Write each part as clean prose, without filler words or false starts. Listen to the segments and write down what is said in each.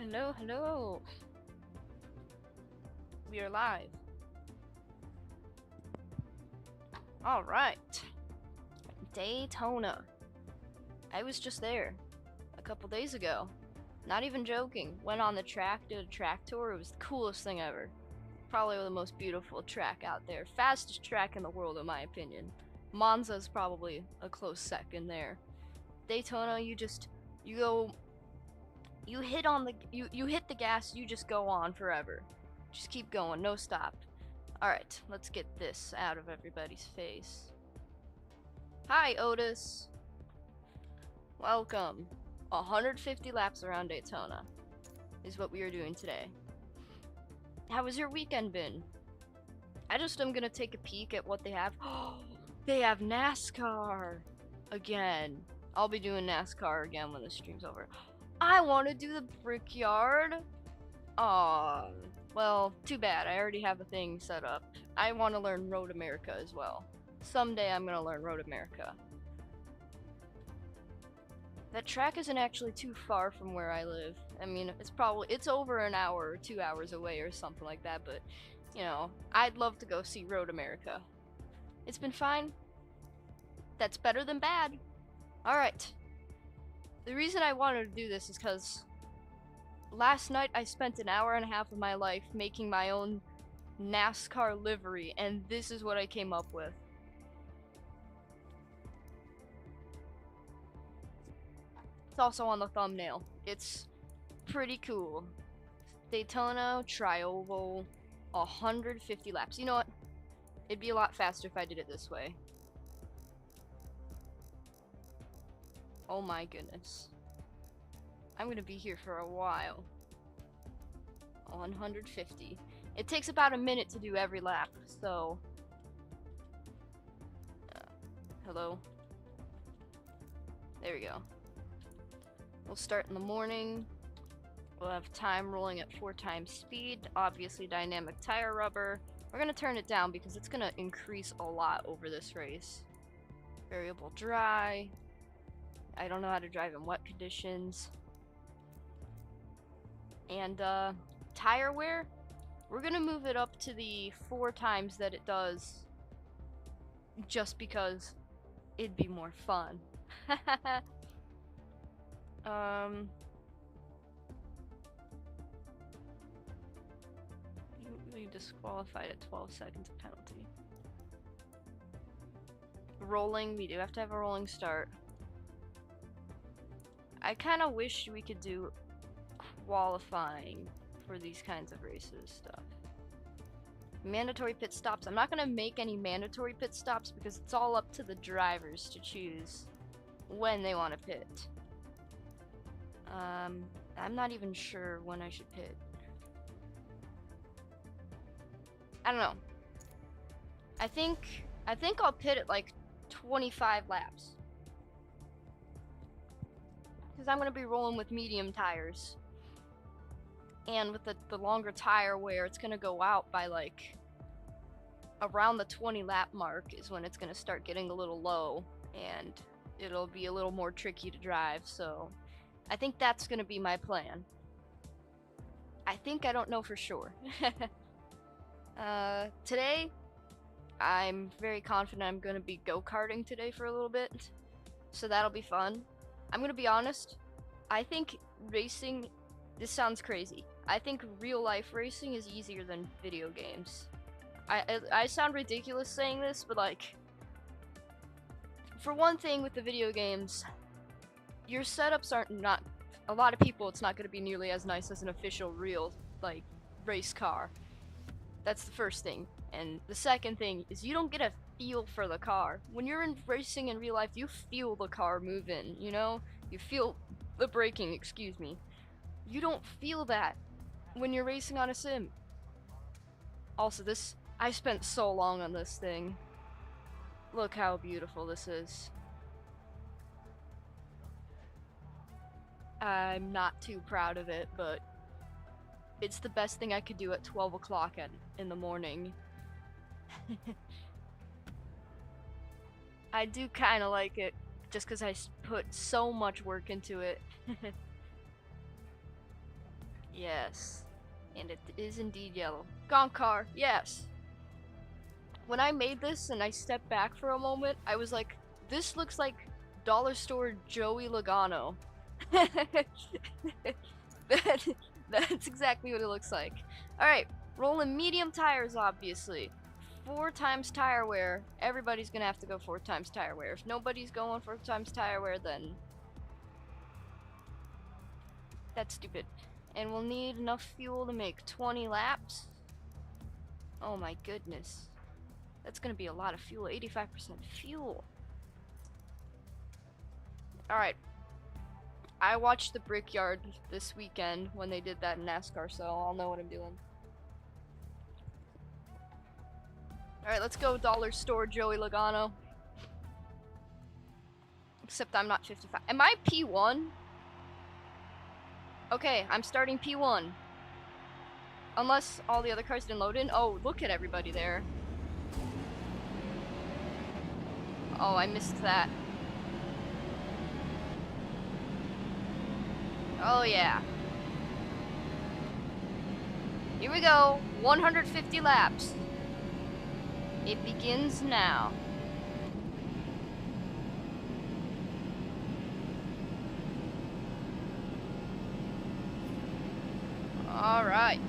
Hello, hello. We are live. All right. Daytona. I was just there a couple days ago. Not even joking. Went on the track, did a track tour. It was the coolest thing ever. Probably the most beautiful track out there. Fastest track in the world, in my opinion. Monza's probably a close second there. Daytona, you go, you hit the gas, you just go on forever. Just keep going, no stop. Alright, let's get this out of everybody's face. Hi, Otis. Welcome. 150 laps around Daytona is what we are doing today. How has your weekend been? I just am gonna take a peek at what they have. Oh, they have NASCAR again. I'll be doing NASCAR again when the stream's over. I want to do the Brickyard. Aw, well, too bad. I already have a thing set up. I want to learn Road America as well. Someday I'm gonna learn Road America. That track isn't actually too far from where I live. I mean, it's over an hour or 2 hours away or something like that, but, you know, I'd love to go see Road America. It's been fine. That's better than bad. Alright. The reason I wanted to do this is because last night I spent an hour and a half of my life making my own NASCAR livery, and this is what I came up with. It's also on the thumbnail. It's pretty cool. Daytona, Tri-Oval, 150 laps. You know what? It'd be a lot faster if I did it this way. Oh my goodness. I'm gonna be here for a while. 150. It takes about a minute to do every lap, so... hello? There we go. We'll start in the morning. We'll have time rolling at 4 times speed. Obviously dynamic tire rubber. We're gonna turn it down because it's gonna increase a lot over this race. Variable dry. I don't know how to drive in wet conditions. And tire wear, we're gonna move it up to the 4 times that it does just because it'd be more fun. You disqualified at 12 seconds of penalty. Rolling, we do have to have a rolling start. I kind of wish we could do qualifying for these kinds of races stuff. Mandatory pit stops. I'm not going to make any mandatory pit stops because it's all up to the drivers to choose when they want to pit. I'm not even sure when I should pit. I don't know. I think I'll pit at like 25 laps. Because I'm going to be rolling with medium tires. And with the longer tire wear, it's going to go out by like around the 20 lap mark is when it's going to start getting a little low. And it'll be a little more tricky to drive. So I think that's going to be my plan. I don't know for sure. Today, I'm very confident I'm going to be go-karting today for a little bit. So that'll be fun. I'm going to be honest. I think racing, this sounds crazy. I think real life racing is easier than video games. I sound ridiculous saying this, but like, for one thing with the video games, your setups aren't not, a lot of people it's not going to be nearly as nice as an official real, like, race car. That's the first thing. And the second thing is you don't get a feel for the car. When you're in racing in real life, you feel the car moving, you know? You feel the braking, excuse me. You don't feel that when you're racing on a sim. Also, I spent so long on this thing. Look how beautiful this is. I'm not too proud of it, but it's the best thing I could do at 12 o'clock in the morning. I do kind of like it, just because I put so much work into it. Yes. And it is indeed yellow. Gonk car, yes. When I made this and I stepped back for a moment, I was like, this looks like dollar store Joey Logano. That's exactly what it looks like. Alright, rolling medium tires, obviously. 4 times tire wear. Everybody's gonna have to go 4 times tire wear. If nobody's going 4 times tire wear, then that's stupid. And we'll need enough fuel to make 20 laps. Oh my goodness. That's gonna be a lot of fuel. 85% fuel. Alright. I watched the Brickyard this weekend when they did that in NASCAR, so I'll know what I'm doing. Alright, let's go dollar store Joey Logano. Except I'm not 55. Am I P1? Okay, I'm starting P1. Unless all the other cars didn't load in. Oh, look at everybody there. Oh, I missed that. Oh, yeah. Here we go. 150 laps. It begins now. Alright.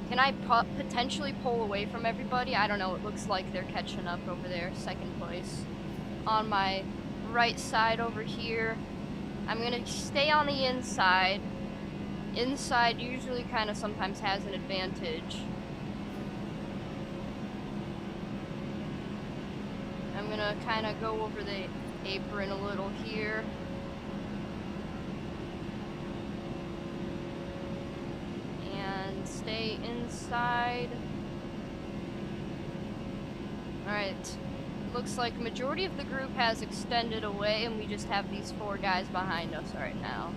Can I potentially pull away from everybody? I don't know. It looks like they're catching up over there. Second place. On my right side over here. I'm gonna stay on the inside. Inside usually kind of sometimes has an advantage. I'm gonna kind of go over the apron a little here. And stay inside. Alright. Looks like majority of the group has extended away and we just have these 4 guys behind us right now.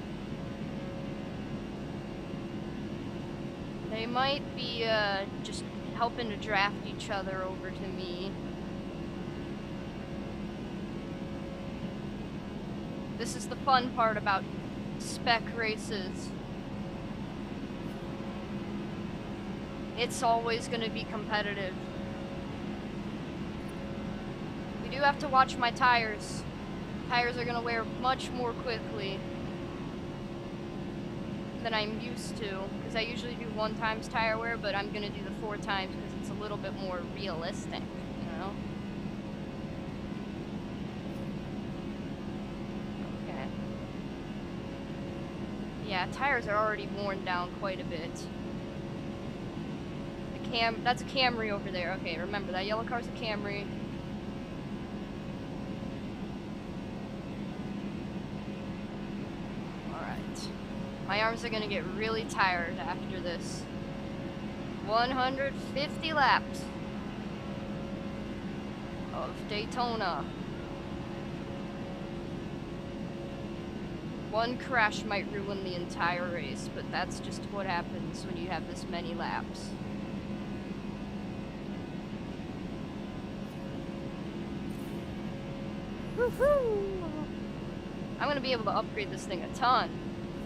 They might be just helping to draft each other over to me. This is the fun part about spec races. It's always going to be competitive. We do have to watch my tires. Tires are going to wear much more quickly than I'm used to, because I usually do 1 times tire wear, but I'm going to do the 4 times because it's a little bit more realistic, you know? Okay. Yeah, tires are already worn down quite a bit. That's a Camry over there. Okay, remember that yellow car's a Camry. Alright. My arms are gonna get really tired after this. 150 laps of Daytona. 1 crash might ruin the entire race, but that's just what happens when you have this many laps. Woohoo! I'm gonna be able to upgrade this thing a ton.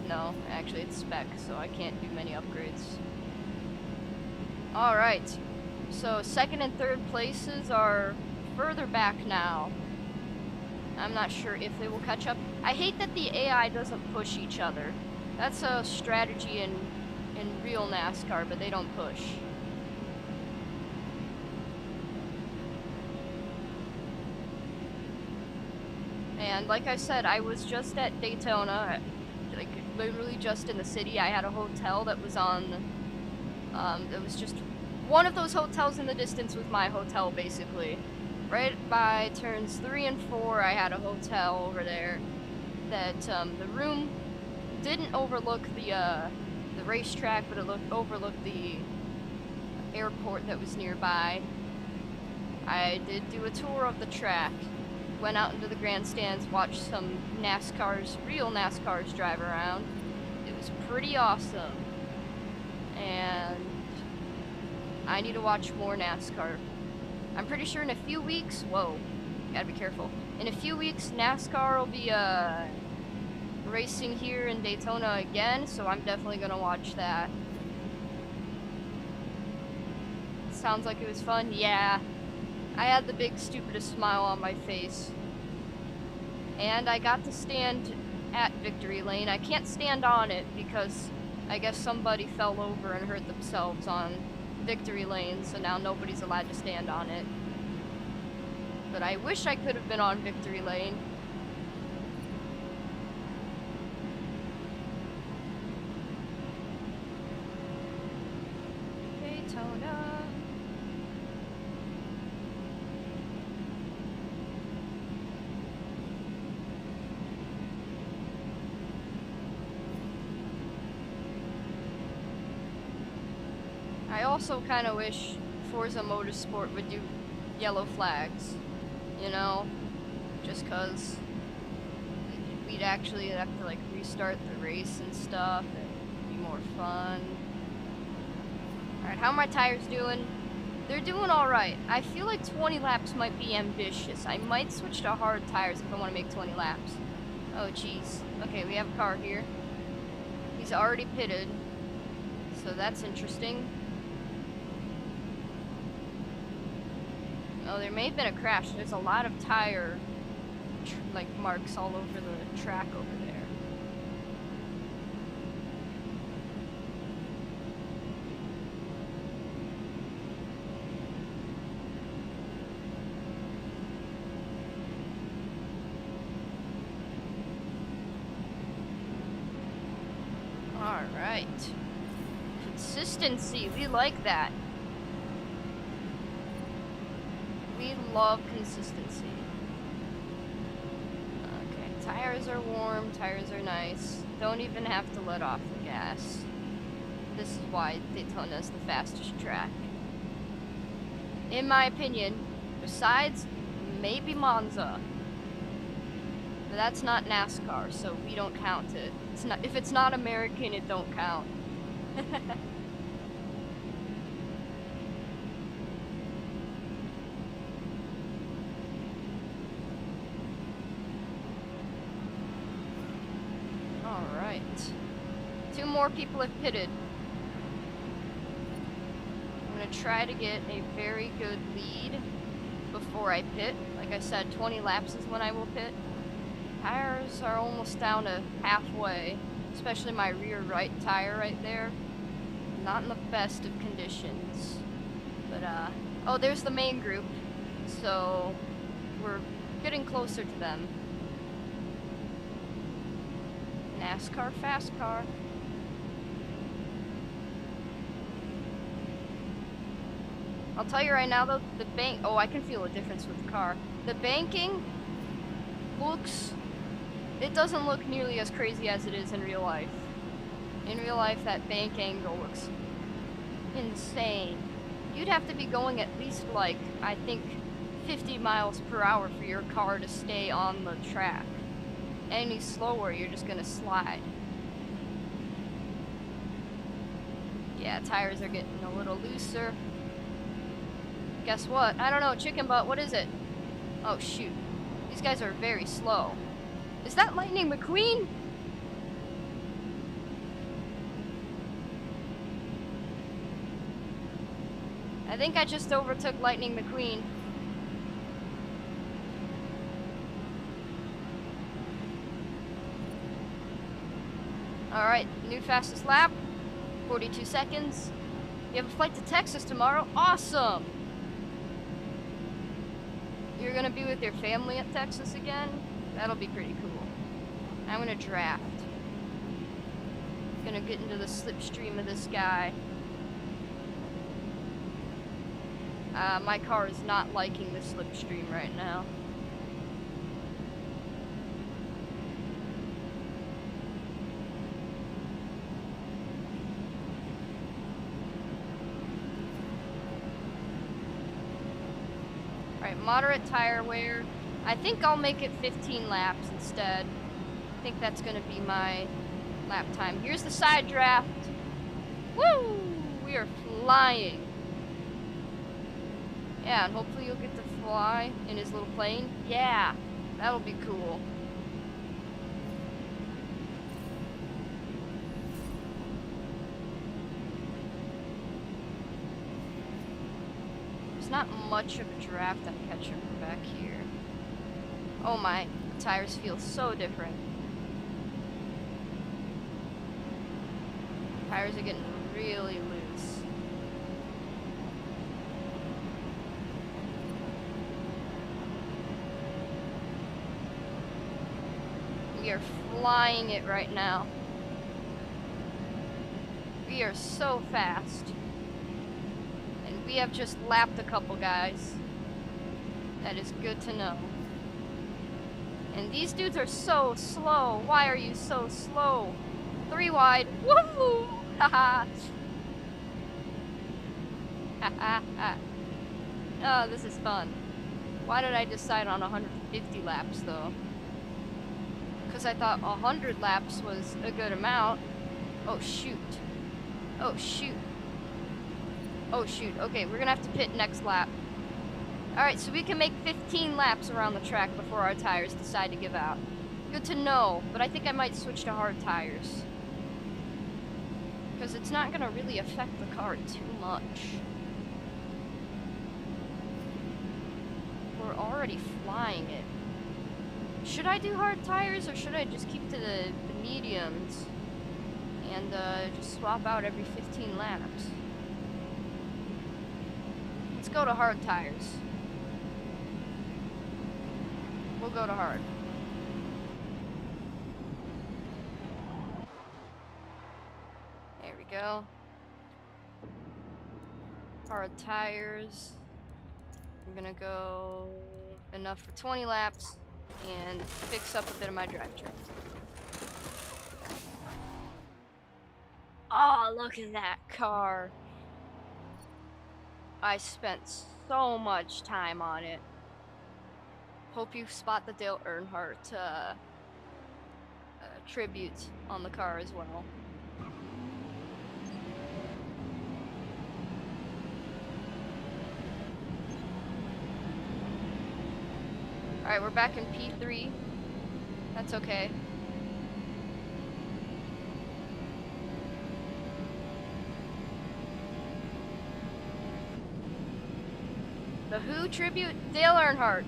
No, actually it's spec, so I can't do many upgrades. Alright, so 2nd and 3rd places are further back now. I'm not sure if they will catch up. I hate that the AI doesn't push each other. That's a strategy in real NASCAR, but they don't push. And like I said, I was just at Daytona, like literally just in the city. I had a hotel that was on, it was just one of those hotels in the distance was my hotel, basically. Right by turns 3 and 4, I had a hotel over there that, the room didn't overlook the racetrack, but it overlooked the airport that was nearby. I did do a tour of the track. Went out into the grandstands, watched some real NASCARs drive around. It was pretty awesome. And I need to watch more NASCAR. I'm pretty sure in a few weeks, whoa, gotta be careful. In a few weeks, NASCAR will be, racing here in Daytona again, so I'm definitely gonna watch that. Sounds like it was fun. Yeah, I had the big stupidest smile on my face. And I got to stand at victory lane. I can't stand on it because I guess somebody fell over and hurt themselves on victory lane, so now nobody's allowed to stand on it. But I wish I could have been on victory lane. Daytona. I also kind of wish Forza Motorsport would do yellow flags, you know, just cause we'd actually have to like restart the race and stuff, and it'd be more fun. Alright, how are my tires doing? They're doing alright. I feel like 20 laps might be ambitious. I might switch to hard tires if I want to make 20 laps. Oh jeez. Okay, we have a car here. He's already pitted, so that's interesting. Oh, there may have been a crash. There's a lot of tire like marks all over the track over there. All right. Consistency. We like that. We love consistency. Okay, tires are warm, tires are nice. Don't even have to let off the gas. This is why Daytona is the fastest track. In my opinion, besides maybe Monza. But that's not NASCAR, so we don't count it. It's not, if it's not American, it don't count. Alright. 2 more people have pitted. I'm gonna try to get a very good lead before I pit. Like I said, 20 laps is when I will pit. Tires are almost down to halfway, especially my rear right tire right there. Not in the best of conditions. But, oh, there's the main group. So, we're getting closer to them. NASCAR fast car. I'll tell you right now though, the bank, oh, I can feel a difference with the car. The banking looks, it doesn't look nearly as crazy as it is in real life. In real life, that bank angle looks insane. You'd have to be going at least like, I think, 50 miles per hour for your car to stay on the track. Any slower, you're just gonna slide. Yeah, tires are getting a little looser. Guess what? I don't know, chicken butt, what is it? Oh shoot. These guys are very slow. Is that Lightning McQueen? I think I just overtook Lightning McQueen. Alright, new fastest lap, 42 seconds. You have a flight to Texas tomorrow? Awesome! You're gonna be with your family at Texas again? That'll be pretty cool. I'm gonna draft. Gonna get into the slipstream of this guy. My car is not liking the slipstream right now. Alright, moderate tire wear. I think I'll make it 15 laps instead. I think that's gonna be my lap time. Here's the side draft. Woo! We are flying. Yeah, and hopefully you'll get to fly in his little plane. Yeah, that'll be cool. There's not much of a draft I'm catching back here. Oh my, the tires feel so different. Tires are getting really loose. We are flying it right now. We are so fast. And we have just lapped a couple guys. That is good to know. And these dudes are so slow. Why are you so slow? 3 wide. Woohoo! Haha. Haha. Oh, this is fun. Why did I decide on 150 laps though? Because I thought 100 laps was a good amount. Oh shoot. Oh shoot. Oh shoot. Okay, we're gonna have to pit next lap. Alright, so we can make 15 laps around the track before our tires decide to give out. Good to know, but I think I might switch to hard tires. Because it's not gonna really affect the car too much. We're already flying it. Should I do hard tires, or should I just keep to the mediums? And just swap out every 15 laps? Let's go to hard tires. We'll go to hard. There we go. Hard tires. I'm gonna go enough for 20 laps and fix up a bit of my drivetrain. Oh, look at that car. I spent so much time on it. Hope you spot the Dale Earnhardt tribute on the car as well. Alright, we're back in P3. That's okay. The Who tribute? Dale Earnhardt.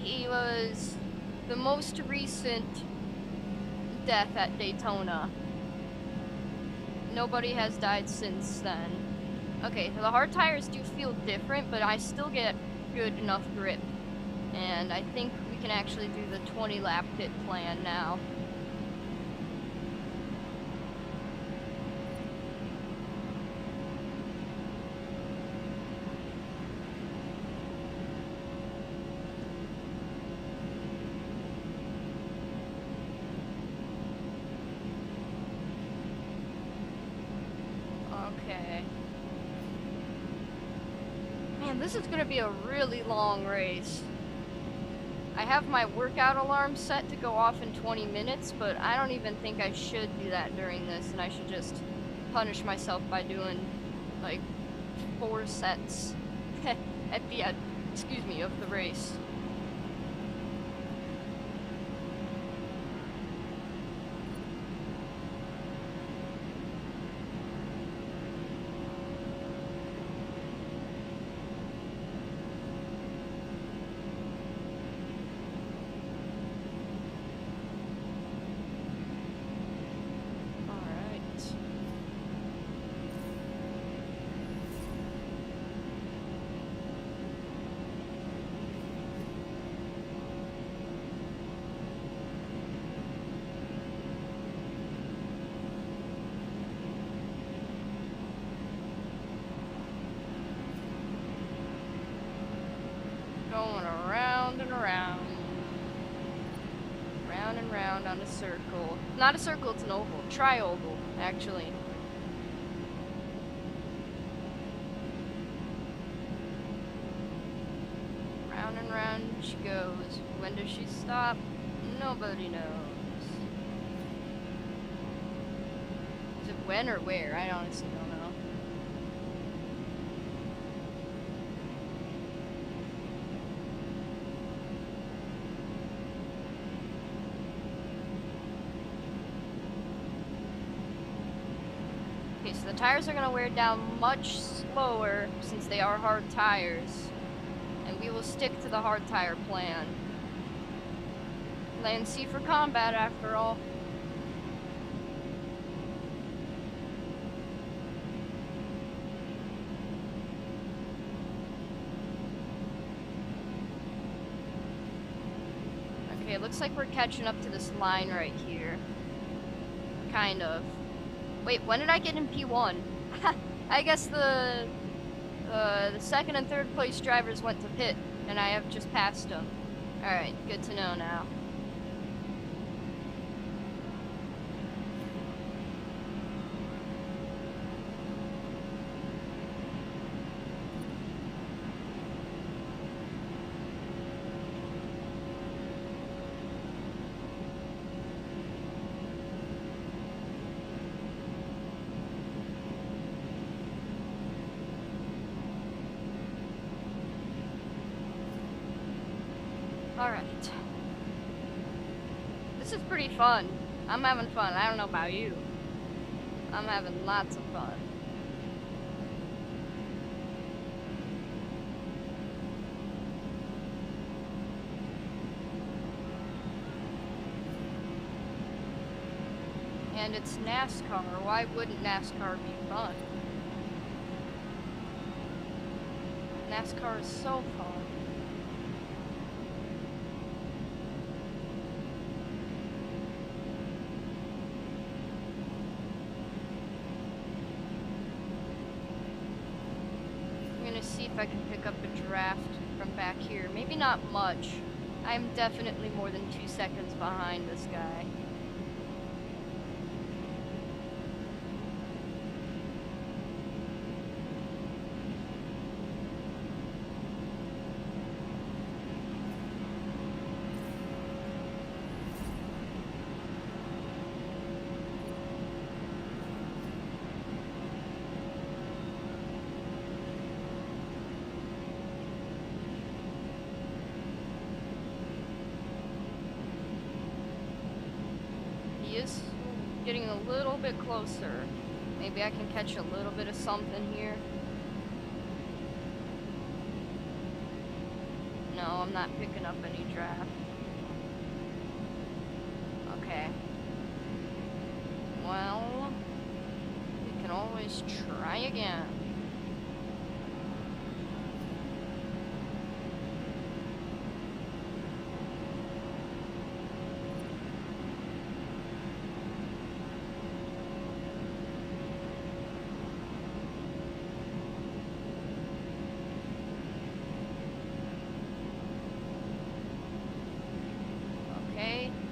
He was the most recent death at Daytona. Nobody has died since then. Okay, the hard tires do feel different, but I still get good enough grip. And I think we can actually do the 20 lap pit plan now. Okay. Man, this is gonna be a really long race. I have my workout alarm set to go off in 20 minutes, but I don't even think I should do that during this, and I should just punish myself by doing, like, 4 sets at the end, excuse me, of the race. Going around and around. Round and round on a circle. Not a circle, it's an oval. Tri-oval, actually. Round and round she goes. When does she stop? Nobody knows. Is it when or where? I honestly don't know. So so the tires are going to wear down much slower since they are hard tires. And we will stick to the hard tire plan. Plan C for combat, after all. Okay, it looks like we're catching up to this line right here. Kind of. Wait, when did I get in P1? I guess the second and third place drivers went to pit, and I have just passed them. Alright, good to know now. Alright. This is pretty fun. I'm having fun. I don't know about you. I'm having lots of fun. And it's NASCAR. Why wouldn't NASCAR be fun? NASCAR is so fun. See if I can pick up a draft from back here. Maybe not much. I'm definitely more than 2 seconds behind this guy. Is getting a little bit closer. Maybe I can catch a little bit of something here. No, I'm not picking up any draft. Okay. Well, we can always try again.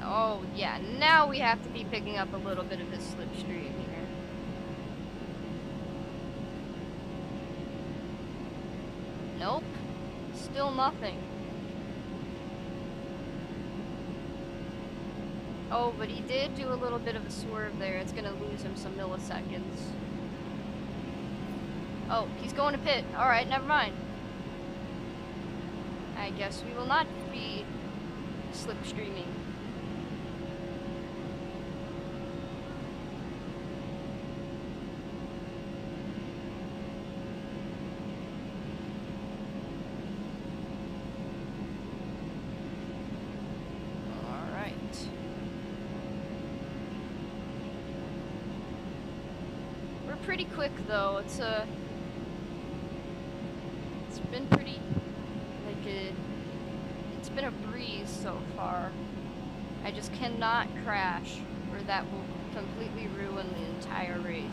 Oh, yeah, now we have to be picking up a little bit of his slipstream here. Nope. Still nothing. Oh, but he did do a little bit of a swerve there. It's gonna lose him some milliseconds. Oh, he's going to pit. Alright, never mind. I guess we will not be slipstreaming. Pretty quick though. It's been pretty it's been a breeze so far. I just cannot crash or that will completely ruin the entire race.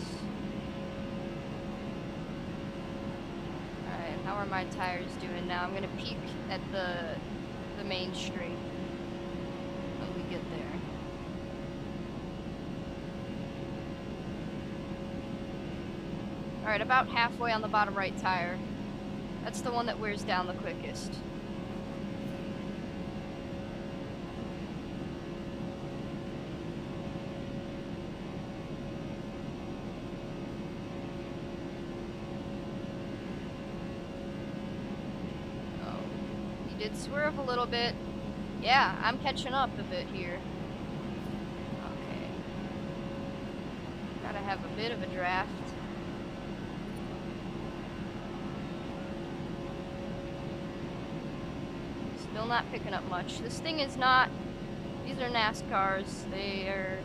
Alright, how are my tires doing now? I'm gonna peek at the main straight when we get there. Alright, about halfway on the bottom right tire. That's the one that wears down the quickest. Oh, he did swerve a little bit. Yeah, I'm catching up a bit here. Okay. Gotta have a bit of a draft. Still not picking up much. This thing is not. These are NASCARs. They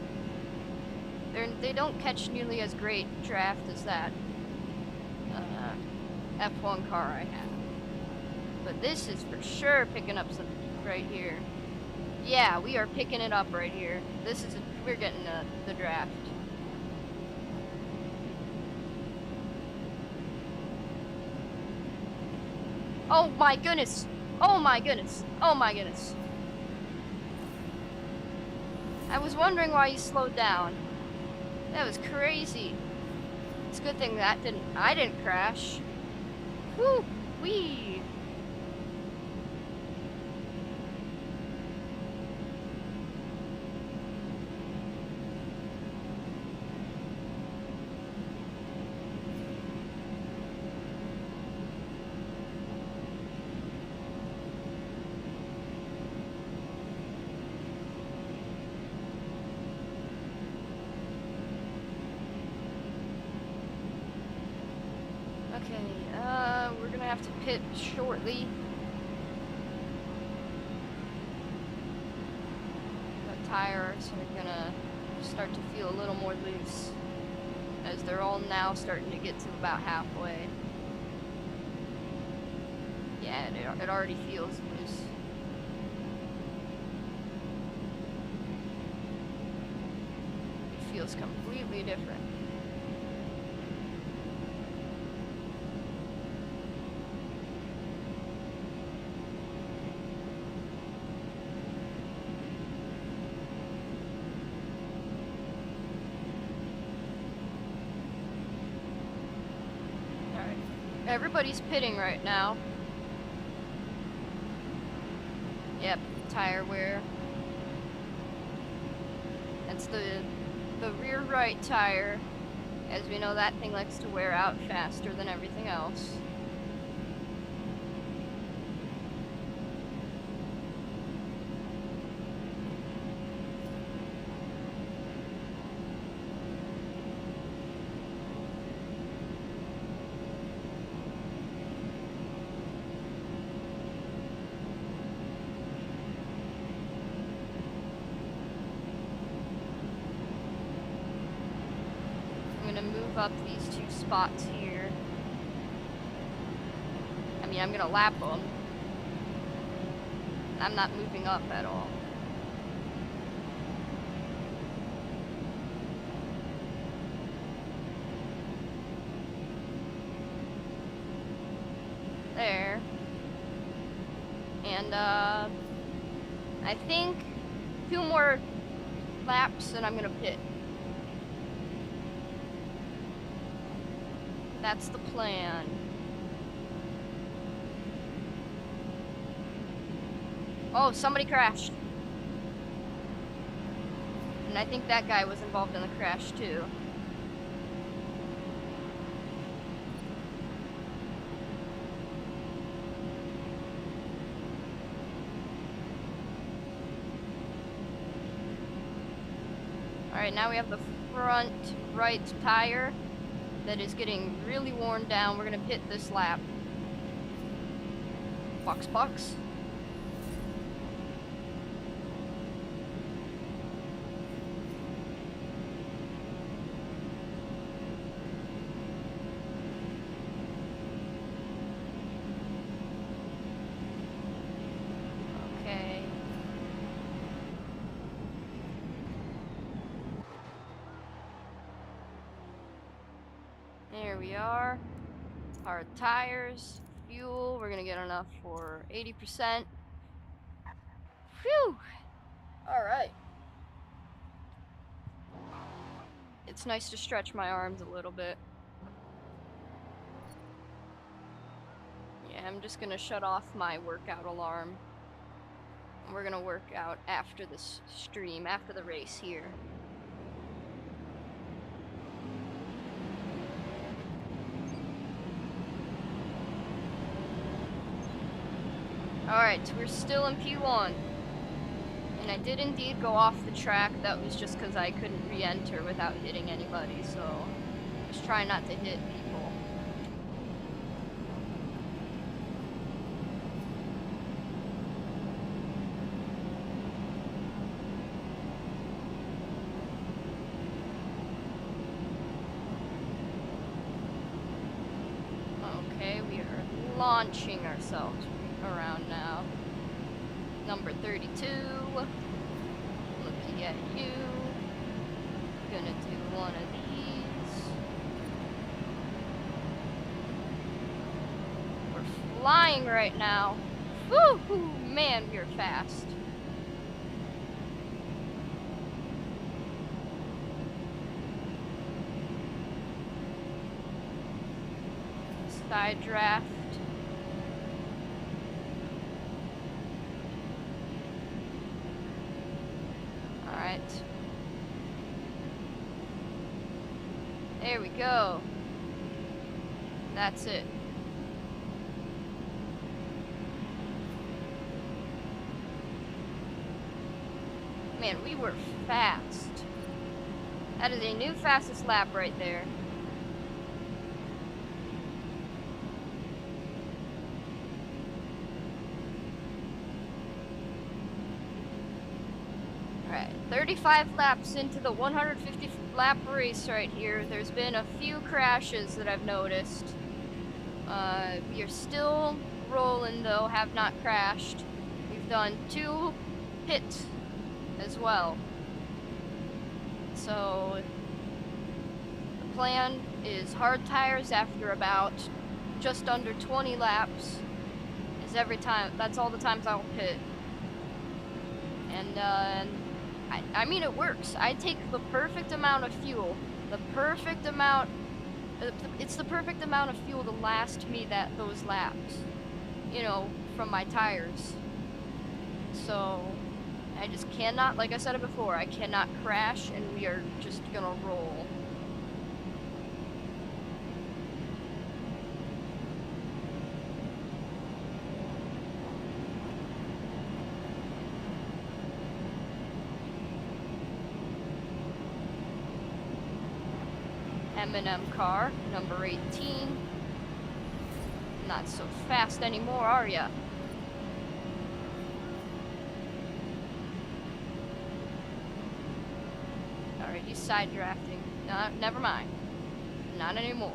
don't catch nearly as great draft as that F1 car I have. But this is for sure picking up some right here. Yeah, we are picking it up right here. We're getting the draft. Oh my goodness! Oh my goodness! Oh my goodness! I was wondering why you slowed down. That was crazy. It's a good thing that I didn't crash. Woo! Wee! Okay, we're gonna have to pit shortly. The tires are gonna start to feel a little more loose, as they're all now starting to get to about halfway. Yeah, it already feels loose. It feels completely different. Everybody's pitting right now. Yep, tire wear. That's the rear right tire. As we know, that thing likes to wear out faster than everything else. Move up these two spots here. I mean, I'm gonna lap them. I'm not moving up at all. There. And I think 2 more laps and I'm gonna pit. That's the plan. Oh, somebody crashed. And I think that guy was involved in the crash too. Alright, now we have the front right tire that is getting really worn down. We're gonna pit this lap. Box. Okay. There we are. Our tires, fuel, we're gonna get enough for 80%. Phew! Alright. It's nice to stretch my arms a little bit. Yeah, I'm just gonna shut off my workout alarm. We're gonna work out after this stream, after the race here. Alright, we're still in P1. And I did indeed go off the track. That was just because I couldn't re-enter without hitting anybody, so just try not to hit people. launching ourselves around now. Number 32. Looking at you. Gonna do one of these. We're flying right now. Woo! Man, we're fast. Side draft. Alright. There we go. That's it. Man, we were fast. That is a new fastest lap right there. Alright, 35 laps into the 150 lap race right here. There's been a few crashes that I've noticed. We are still rolling though, have not crashed. We've done 2 hits as well. So the plan is hard tires after about just under 20 laps. Is every time, that's all the times I'll pit. And I mean, it works. I take the perfect amount of fuel, the perfect amount. It's the perfect amount of fuel to last me those laps, you know, from my tires. So I just cannot, like I said it before, I cannot crash, and we are just gonna roll. M&M car, number 18. Not so fast anymore, are ya? Alright, he's side drafting. Never mind. Not anymore.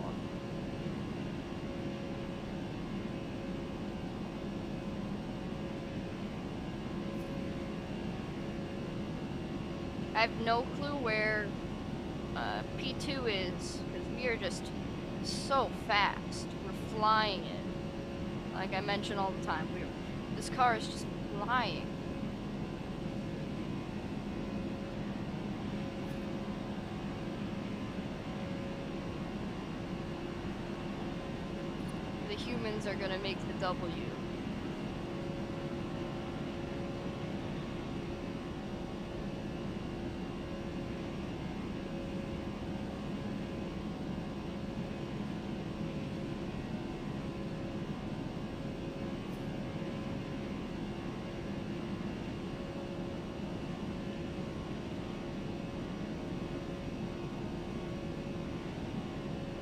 I have no clue where P2 is, because we are just so fast. We're flying it. Like I mention all the time, this car is just flying. The humans are gonna make the W.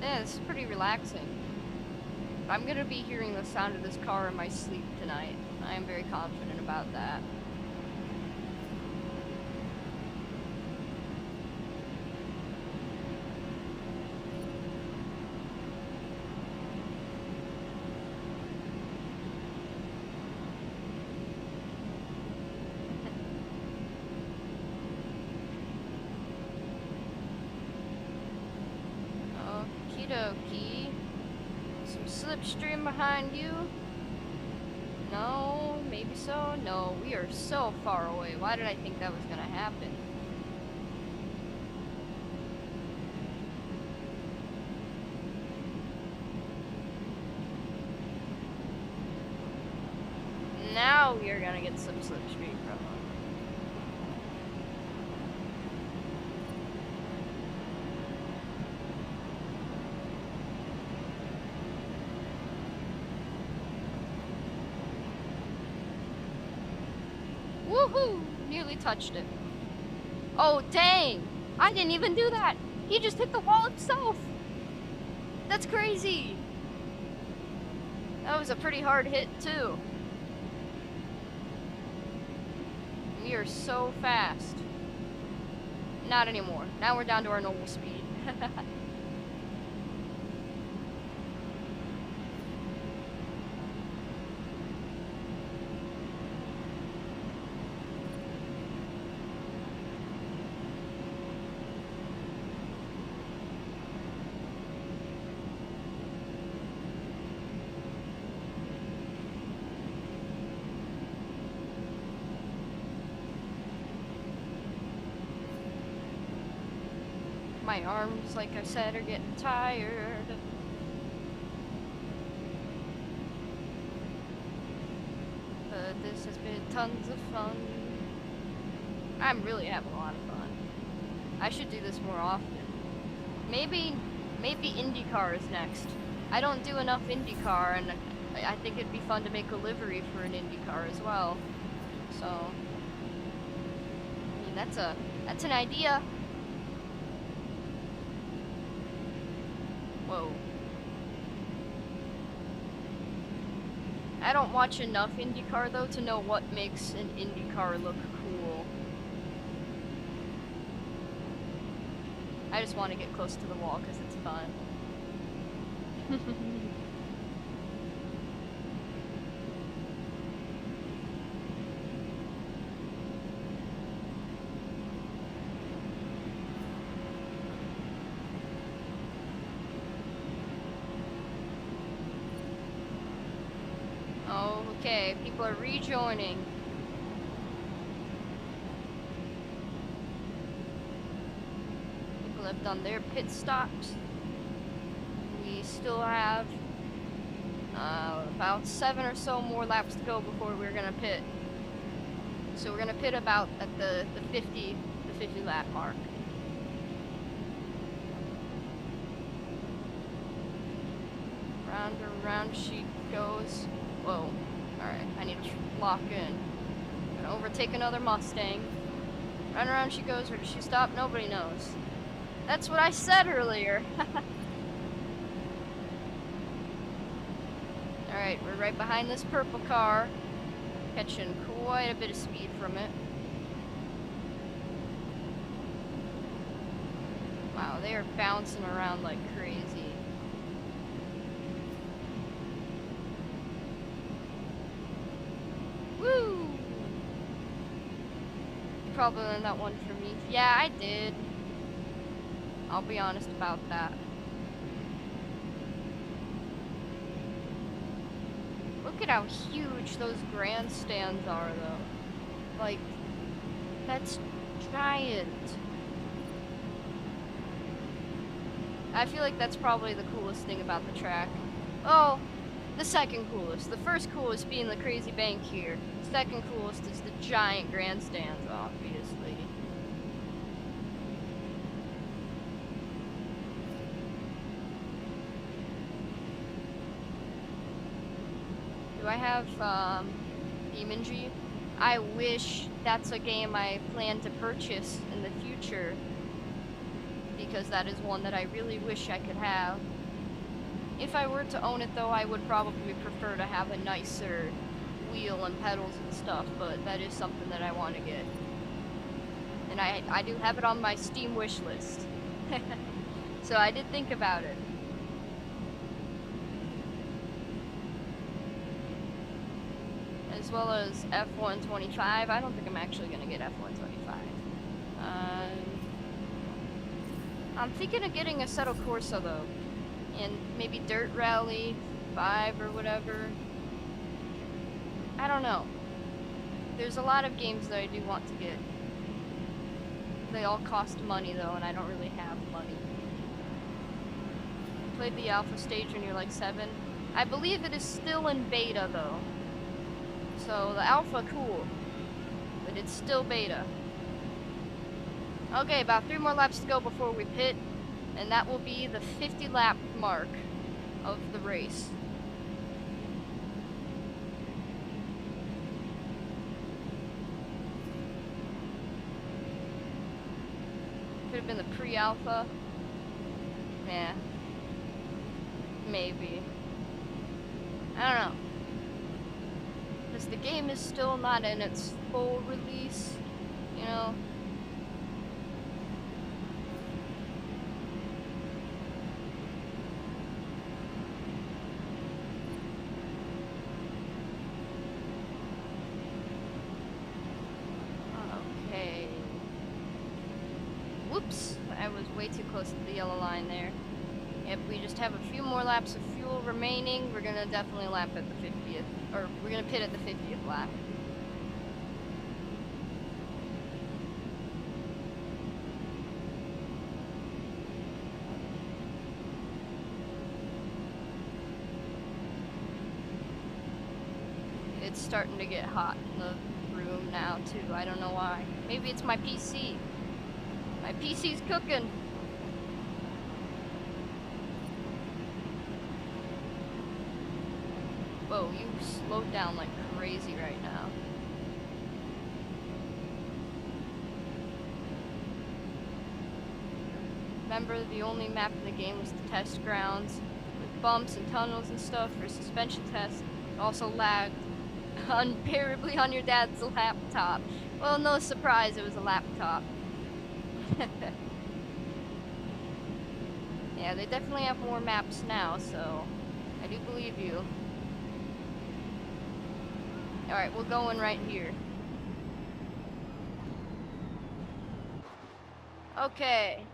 Yeah, it's pretty relaxing. I'm gonna be hearing the sound of this car in my sleep tonight. I am very confident about that. Okie. Some slipstream behind you. No, maybe so. No, we are so far away. Why did I think that was gonna happen? Now we are gonna get some slipstream from them. Woohoo! Nearly touched it. Oh, dang! I didn't even do that! He just hit the wall himself! That's crazy! That was a pretty hard hit, too. We are so fast. Not anymore. Now we're down to our normal speed. My arms, like I said, are getting tired. But this has been tons of fun. I'm really having a lot of fun. I should do this more often. Maybe IndyCar is next. I don't do enough IndyCar, and I think it'd be fun to make a livery for an IndyCar as well. So, I mean, that's an idea. Whoa. I don't watch enough IndyCar though to know what makes an IndyCar look cool. I just want to get close to the wall because it's fun. Okay, people are rejoining. People have done their pit stops. We still have about 7 or so more laps to go before we're gonna pit. So we're gonna pit about at the 50 lap mark. Round and round she goes. Whoa. Alright, I need to lock in. Gonna overtake another Mustang. Round and round she goes. Where does she stop? Nobody knows. That's what I said earlier. Alright, we're right behind this purple car. Catching quite a bit of speed from it. Wow, they are bouncing around like crazy. Woo! You probably learned that one from me. Yeah, I did. I'll be honest about that. Look at how huge those grandstands are, though. Like, that's giant. I feel like that's probably the coolest thing about the track. Oh, the second coolest. The first coolest being the crazy bank here. Second coolest is the giant grandstands, obviously. Do I have Demon G? I wish that's a game I plan to purchase in the future, because that is one that I really wish I could have. If I were to own it though, I would probably prefer to have a nicer wheel and pedals and stuff, but that is something that I want to get. And I do have it on my Steam wish list. So I did think about it. As well as F125. I don't think I'm actually going to get F125. I'm thinking of getting Assetto Corsa though. And maybe Dirt Rally 5 or whatever. I don't know. There's a lot of games that I do want to get. They all cost money though, and I don't really have money. You played the alpha stage when you're like 7. I believe it is still in beta though. So the alpha, cool. But it's still beta. Okay, about 3 more laps to go before we pit. And that will be the 50 lap mark of the race. Could have been the pre-alpha. Yeah. Maybe. I don't know. Because the game is still not in its full release, you know? Whoops, I was way too close to the yellow line there. If we just have a few more laps of fuel remaining, we're gonna definitely lap at the 50th, or we're gonna pit at the 50th lap. It's starting to get hot in the room now too. I don't know why. Maybe it's my PC. My PC's cooking. Whoa, you slowed down like crazy right now. Remember, the only map in the game was the test grounds, with bumps and tunnels and stuff for suspension tests. It also lagged unbearably on your dad's laptop. Well, no surprise, it was a laptop. Yeah, they definitely have more maps now, so I do believe you. Alright, we're going right here. Okay.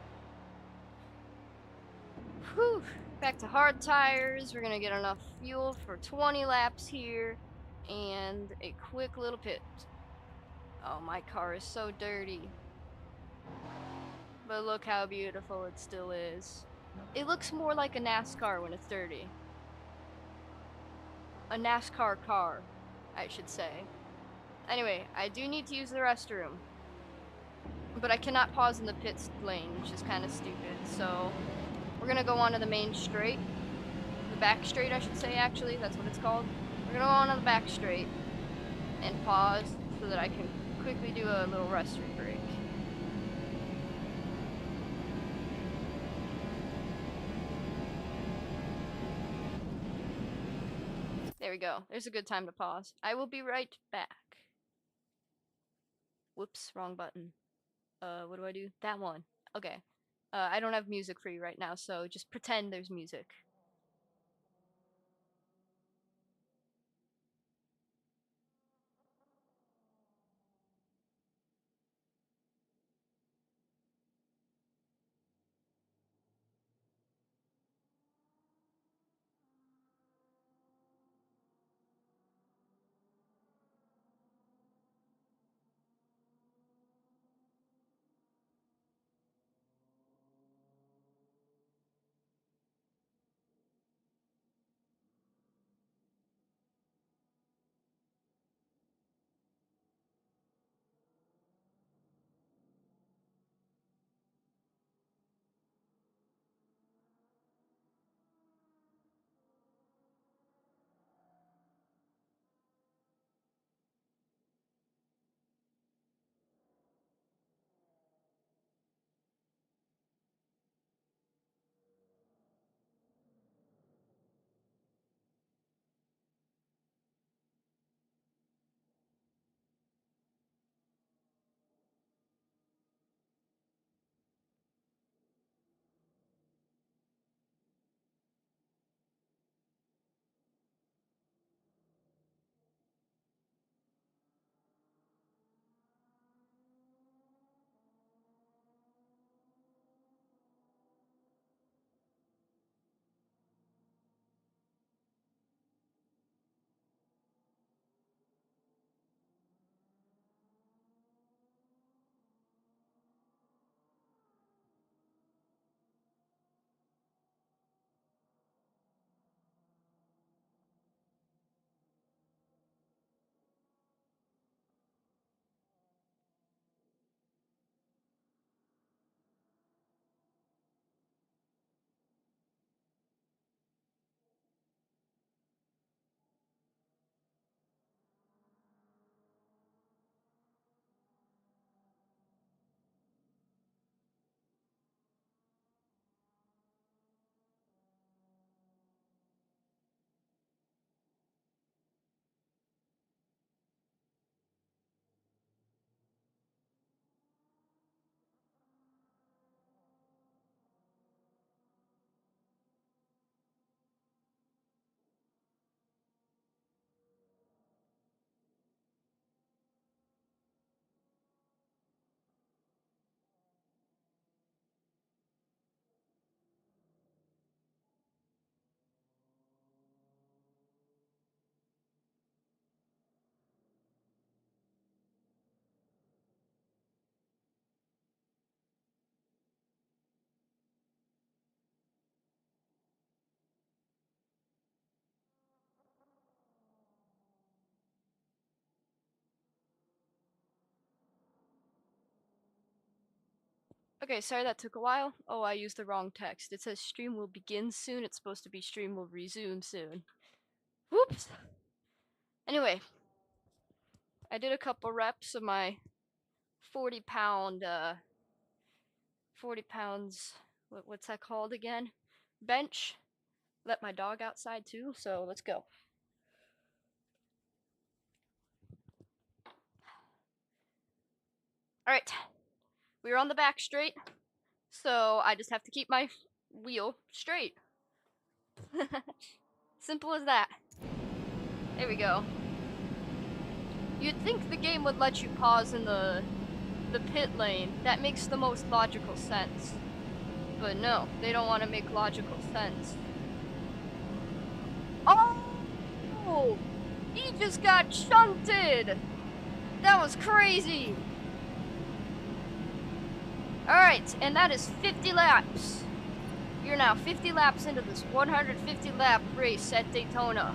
Whew. Back to hard tires. We're gonna get enough fuel for 20 laps here. And a quick little pit. Oh, my car is so dirty. But look how beautiful it still is. It looks more like a NASCAR when it's dirty. A NASCAR car, I should say. Anyway, I do need to use the restroom. But I cannot pause in the pit lane, which is kind of stupid. So, we're gonna go onto the main straight. The back straight, I should say, actually. That's what it's called. We're gonna go onto the back straight and pause so that I can quickly do a little restroom break. There we go. There's a good time to pause. I will be right back. Whoops, wrong button. What do I do? That one. Okay. I don't have music for you right now, so just pretend there's music. Okay, sorry that took a while. Oh, I used the wrong text. It says stream will begin soon. It's supposed to be stream will resume soon. Whoops. Anyway, I did a couple reps of my 40 pound, 40 pounds, what's that called again? Bench. Let my dog outside too, so let's go. Alright, we're on the back straight, so I just have to keep my wheel straight. Simple as that. There we go. You'd think the game would let you pause in the pit lane. That makes the most logical sense. But no, they don't want to make logical sense. Oh! He just got shunted! That was crazy! Alright, and that is 50 laps. You're now 50 laps into this 150 lap race at Daytona.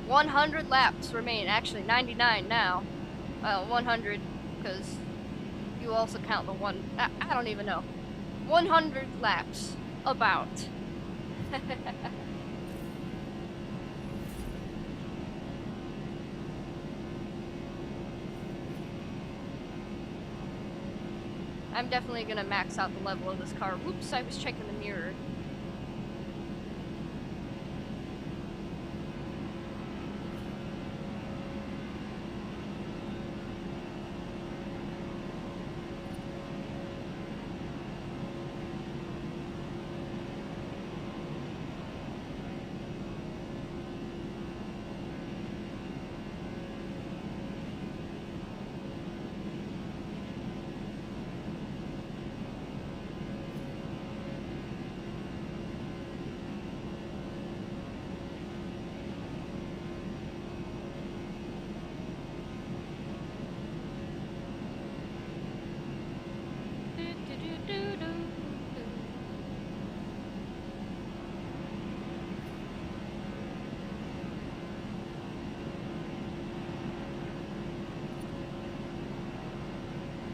100 laps remain, actually 99 now. Well, 100, because you also count the one, I don't even know. 100 laps, about. I'm definitely gonna max out the level of this car. Whoops, I was checking the mirror.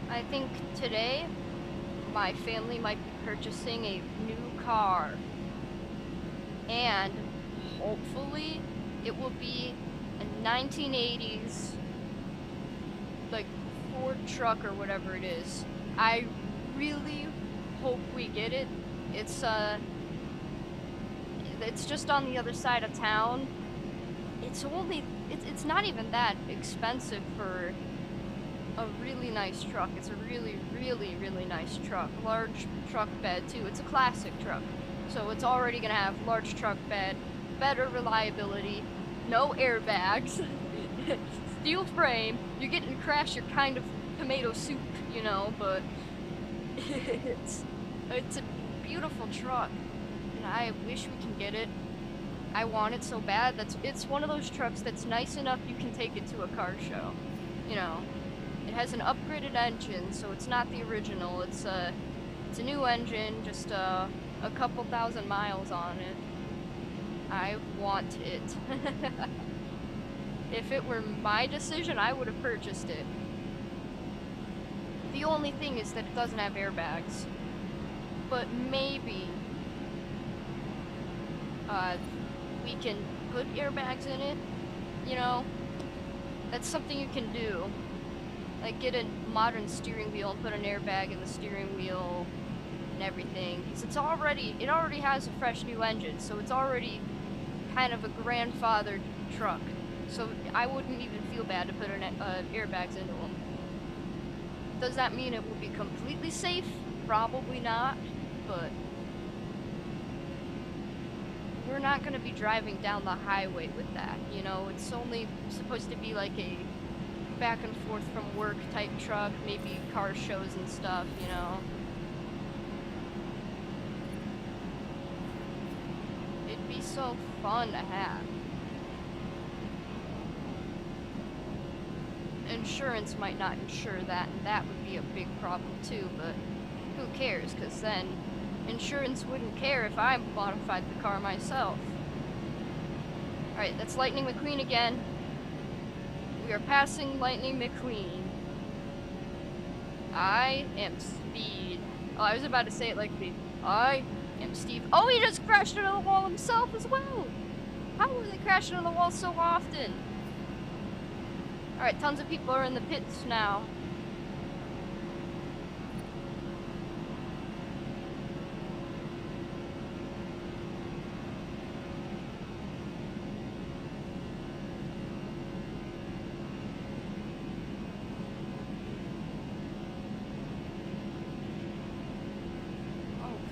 I think today my family might be purchasing a new car, and hopefully it will be a 1980s like Ford truck or whatever it is. I really hope we get it. It's just on the other side of town. It's not even that expensive for a really nice truck. It's a really, really, really nice truck. Large truck bed too. It's a classic truck, so it's already gonna have large truck bed, better reliability, no airbags, steel frame. You're getting to crash your kind of tomato soup, you know, but it's a beautiful truck, and I wish we can get it. I want it so bad. It's one of those trucks that's nice enough you can take it to a car show, you know. It has an upgraded engine, so it's not the original. It's a new engine, just a couple thousand miles on it. I want it. If it were my decision, I would have purchased it. The only thing is that it doesn't have airbags. But maybe we can put airbags in it, you know? That's something you can do. Like, get a modern steering wheel and put an airbag in the steering wheel and everything. Because it already has a fresh new engine, so it's already kind of a grandfathered truck. So I wouldn't even feel bad to put airbags into them. Does that mean it will be completely safe? Probably not, but we're not going to be driving down the highway with that, you know? It's only supposed to be like a back and forth from work type truck, maybe car shows and stuff, you know? It'd be so fun to have. Insurance might not insure that, and that would be a big problem too, but who cares, because then insurance wouldn't care if I modified the car myself. Alright, that's Lightning McQueen again. We are passing Lightning McQueen. I am Speed. Oh, I was about to say it like the I am Steve. Oh, he just crashed into the wall himself as well. How are they crashing into the wall so often? Alright, tons of people are in the pits now.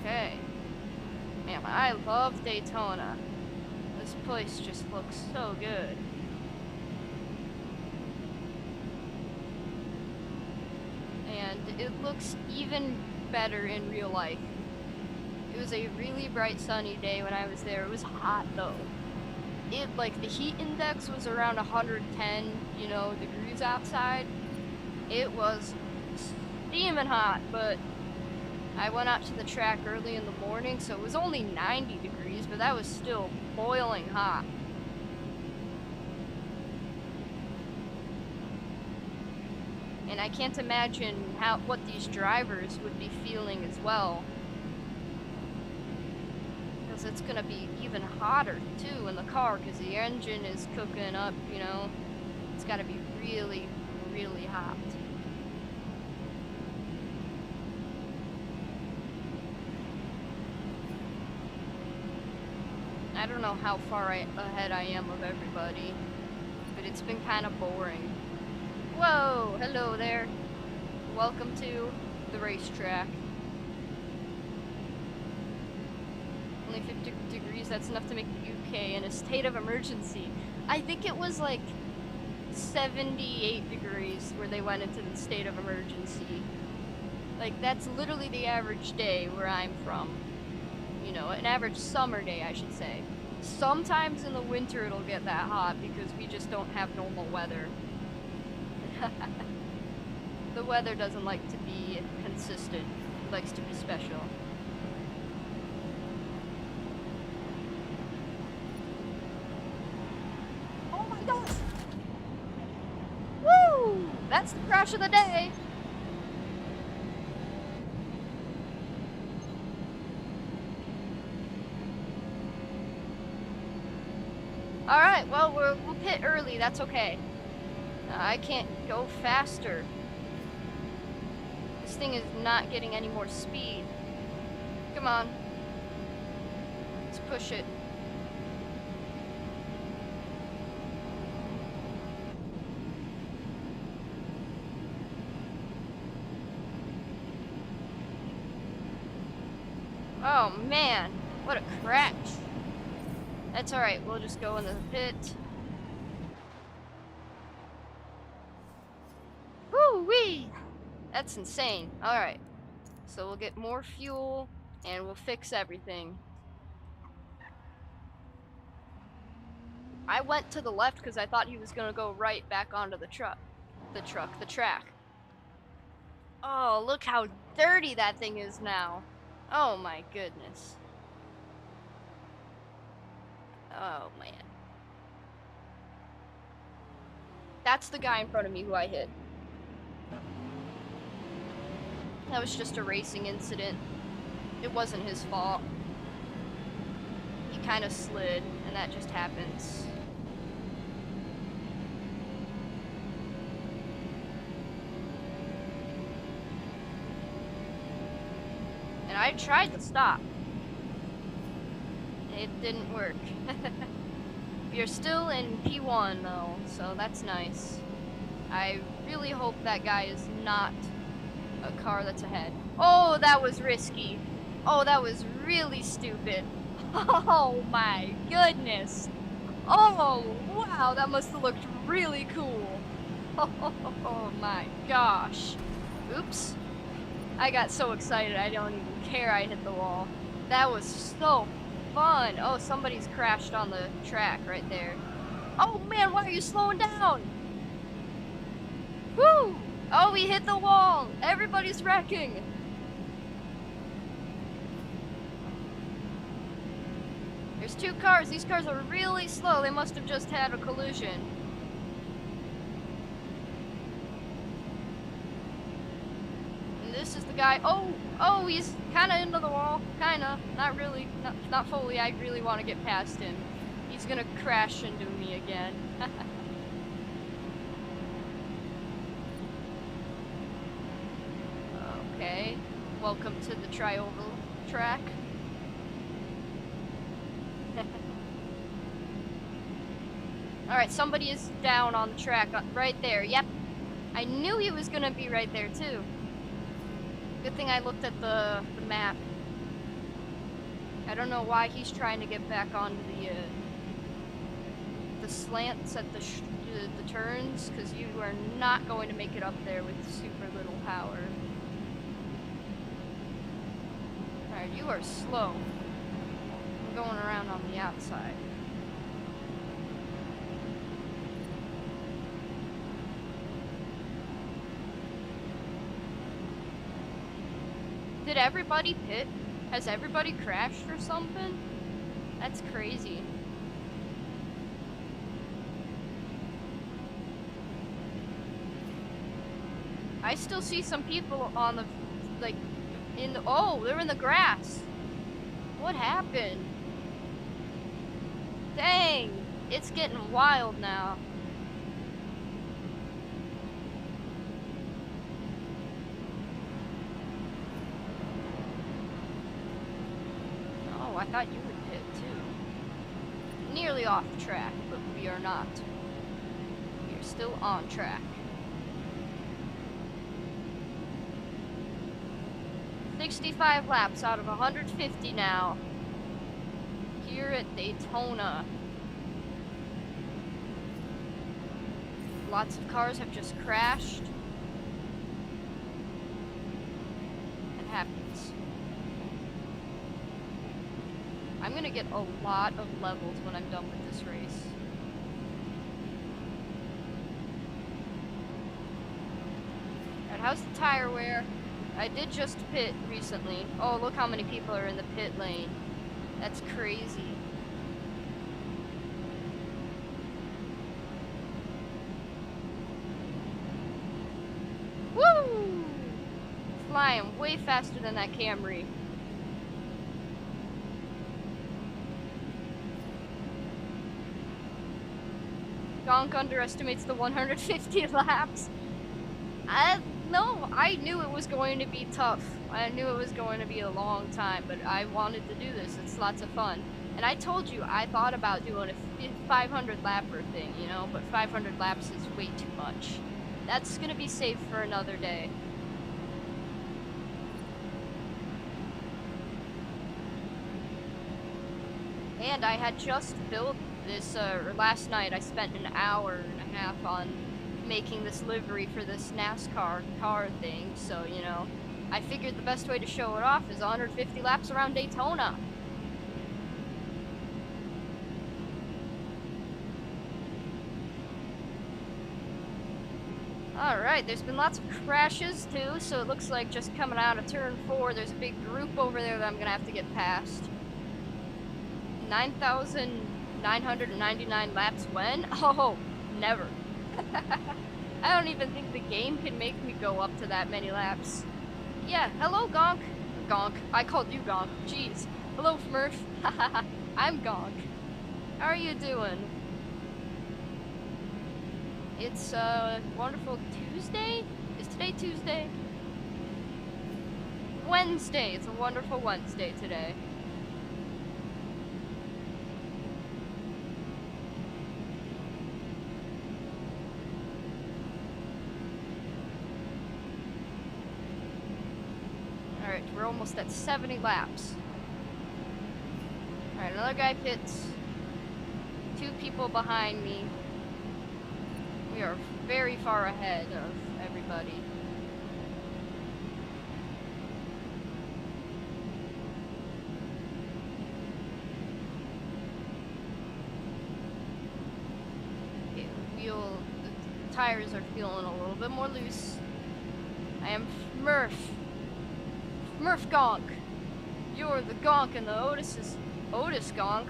Okay. Man, I love Daytona. This place just looks so good. And it looks even better in real life. It was a really bright sunny day when I was there. It was hot though. The heat index was around 110, degrees outside. It was steaming hot, but I went out to the track early in the morning, so it was only 90 degrees, but that was still boiling hot. And I can't imagine what these drivers would be feeling as well. Because it's gonna be even hotter too in the car, because the engine is cooking up, It's gotta be really, really hot. I don't know how far ahead I am of everybody, but it's been kind of boring. Whoa, hello there. Welcome to the racetrack. Only 50 degrees, that's enough to make the UK in a state of emergency. I think it was like 78 degrees where they went into the state of emergency. Like, that's literally the average day where I'm from. An average summer day, I should say. Sometimes in the winter it'll get that hot because we just don't have normal weather. The weather doesn't like to be consistent. It likes to be special. Oh my gosh! Woo! That's the crash of the day! Alright, well, we'll pit early, that's okay. I can't go faster. This thing is not getting any more speed. Come on. Let's push it. Oh man, what a crash. That's alright, we'll just go in the pit. Woo-wee! That's insane. Alright. So we'll get more fuel and we'll fix everything. I went to the left because I thought he was gonna go right back onto the track. Oh, look how dirty that thing is now. Oh my goodness. Oh man. That's the guy in front of me who I hit. That was just a racing incident. It wasn't his fault. He kind of slid, and that just happens. And I tried to stop. It didn't work. You're still in P1 though, so that's nice. I really hope that guy is not a car that's ahead. Oh, that was risky. Oh, that was really stupid. Oh my goodness. Oh, wow, that must have looked really cool. Oh my gosh. Oops. I got so excited I don't even care I hit the wall. That was so fun. Oh, somebody's crashed on the track right there. Oh man, why are you slowing down? Woo! Oh, we hit the wall. Everybody's wrecking. There's two cars. These cars are really slow. They must have just had a collision. This is the guy. Oh, he's kind of into the wall. Kind of. Not really. Not fully. I really want to get past him. He's gonna crash into me again. Okay. Welcome to the tri-oval track. Alright, somebody is down on the track. Right there. Yep. I knew he was gonna be right there, too. Good thing I looked at the map. I don't know why he's trying to get back onto the slants at the turns, because you are not going to make it up there with super little power. Alright, you are slow. I'm going around on the outside. Did everybody pit? Has everybody crashed or something? That's crazy. I still see some people on the, like, in the, oh, they're in the grass. What happened? Dang, it's getting wild now. Oh, I thought you would pit too. Nearly off track, but we are not. We are still on track. 65 laps out of 150 now. Here at Daytona. Lots of cars have just crashed. It happens. I'm gonna get a lot of levels when I'm done with this race. Alright, how's the tire wear? I did just pit recently. Oh, look how many people are in the pit lane. That's crazy. Woo! Flying way faster than that Camry. Gonk underestimates the 150 laps. No, I knew it was going to be tough. I knew it was going to be a long time, but I wanted to do this. It's lots of fun. And I told you, I thought about doing a 500 lapper thing, you know, but 500 laps is way too much. That's gonna be saved for another day. And I had just built this, last night I spent an hour and a half on making this livery for this NASCAR car thing, so, you know, I figured the best way to show it off is 150 laps around Daytona. Alright, there's been lots of crashes too, so it looks like just coming out of turn 4, there's a big group over there that I'm gonna have to get past. 9,999 laps when? Oh, never. I don't even think the game can make me go up to that many laps. Yeah, hello Gonk. Gonk. I called you Gonk. Jeez. Hello Smurf. I'm Gonk. How are you doing? It's a wonderful Tuesday? Is today Tuesday? Wednesday. It's a wonderful Wednesday today. Alright, we're almost at 70 laps. Alright, another guy pits. 2 people behind me. We are very far ahead of everybody. Okay, the tires are feeling a little bit more loose. I am Smurf. Smurf Gonk. You're the Gonk and the Otis Gonk.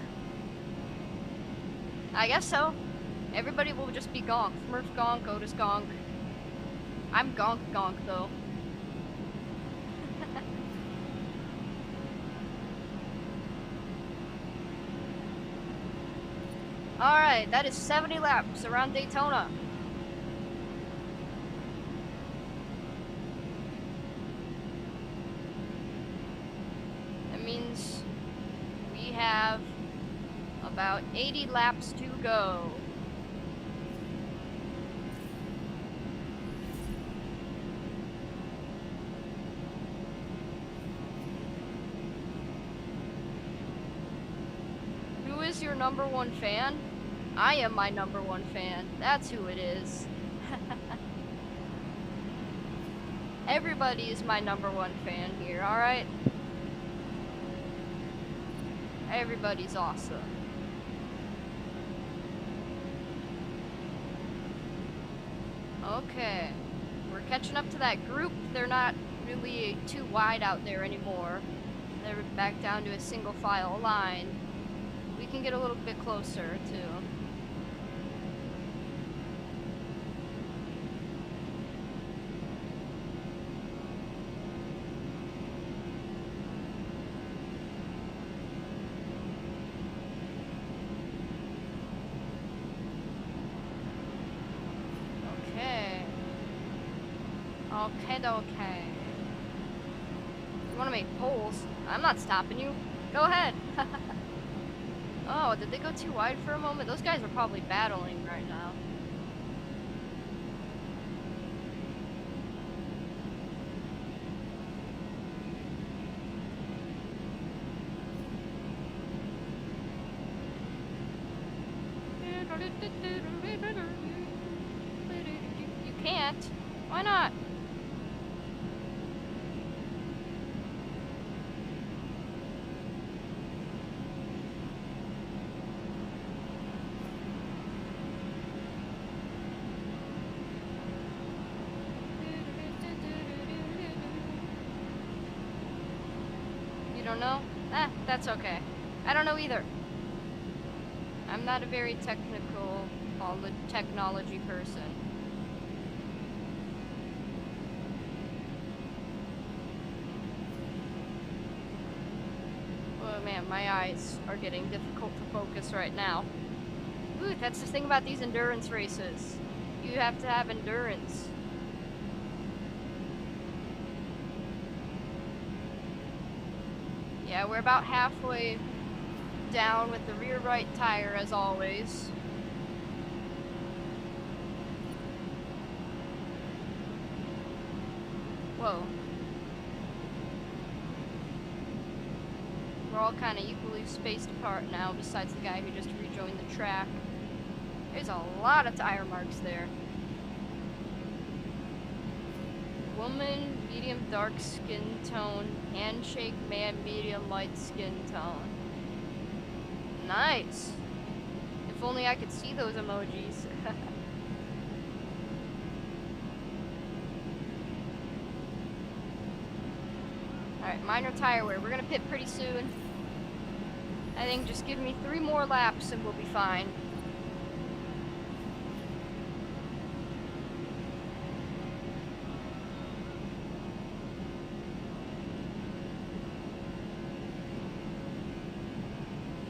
I guess so. Everybody will just be Gonk. Smurf Gonk, Otis Gonk. I'm Gonk though. Alright, that is 70 laps around Daytona. That means we have about 80 laps to go. Who is your number one fan? I am my number one fan. That's who it is. Everybody is my number one fan here, alright? Everybody's awesome. Okay. We're catching up to that group. They're not really too wide out there anymore. They're back down to a single file line. We can get a little bit closer too. Okay. You want to make poles? I'm not stopping you. Go ahead. Oh, did they go too wide for a moment? Those guys are probably battling right now. You can't. Why not? You don't know? That's okay. I don't know either. I'm not a very technology person. Oh man, my eyes are getting difficult to focus right now. Ooh, that's the thing about these endurance races. You have to have endurance. Yeah, we're about halfway down with the rear right tire as always. Whoa. We're all kind of equally spaced apart now, besides the guy who just rejoined the track. There's a lot of tire marks there. Woman, medium dark skin tone. Handshake man, medium light skin tone. Nice. If only I could see those emojis. Alright, minor tire wear. We're gonna pit pretty soon. I think just give me 3 more laps and we'll be fine.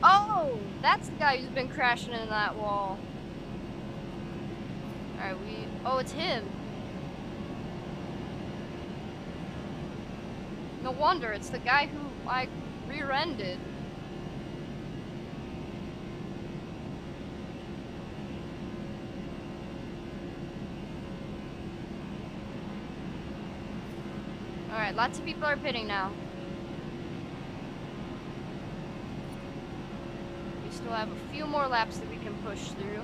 Oh, that's the guy who's been crashing in that wall. Alright, oh, it's him. No wonder, it's the guy who I rear-ended. Alright, lots of people are pitting now. We still have a few more laps that we can push through.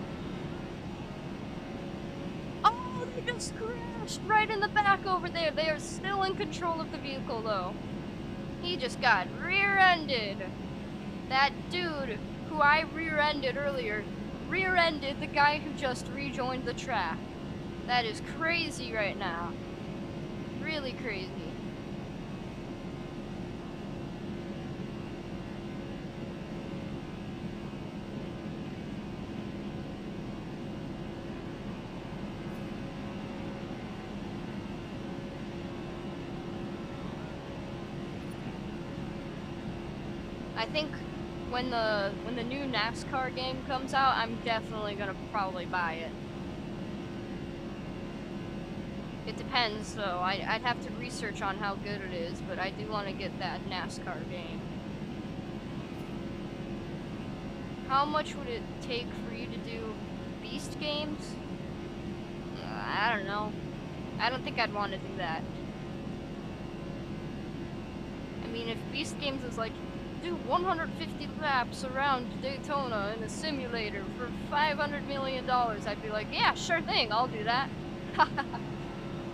Oh, they just crashed right in the back over there. They are still in control of the vehicle, though. He just got rear-ended. That dude who I rear-ended earlier, rear-ended the guy who just rejoined the track. That is crazy right now. Really crazy. I think when the new NASCAR game comes out, I'm definitely gonna probably buy it. It depends, though. I'd have to research on how good it is, but I do want to get that NASCAR game. How much would it take for you to do Beast games? I don't know. I don't think I'd want to do that. I mean, if Beast games is like, do 150 laps around Daytona in a simulator for $500 million, I'd be like, yeah, sure thing, I'll do that.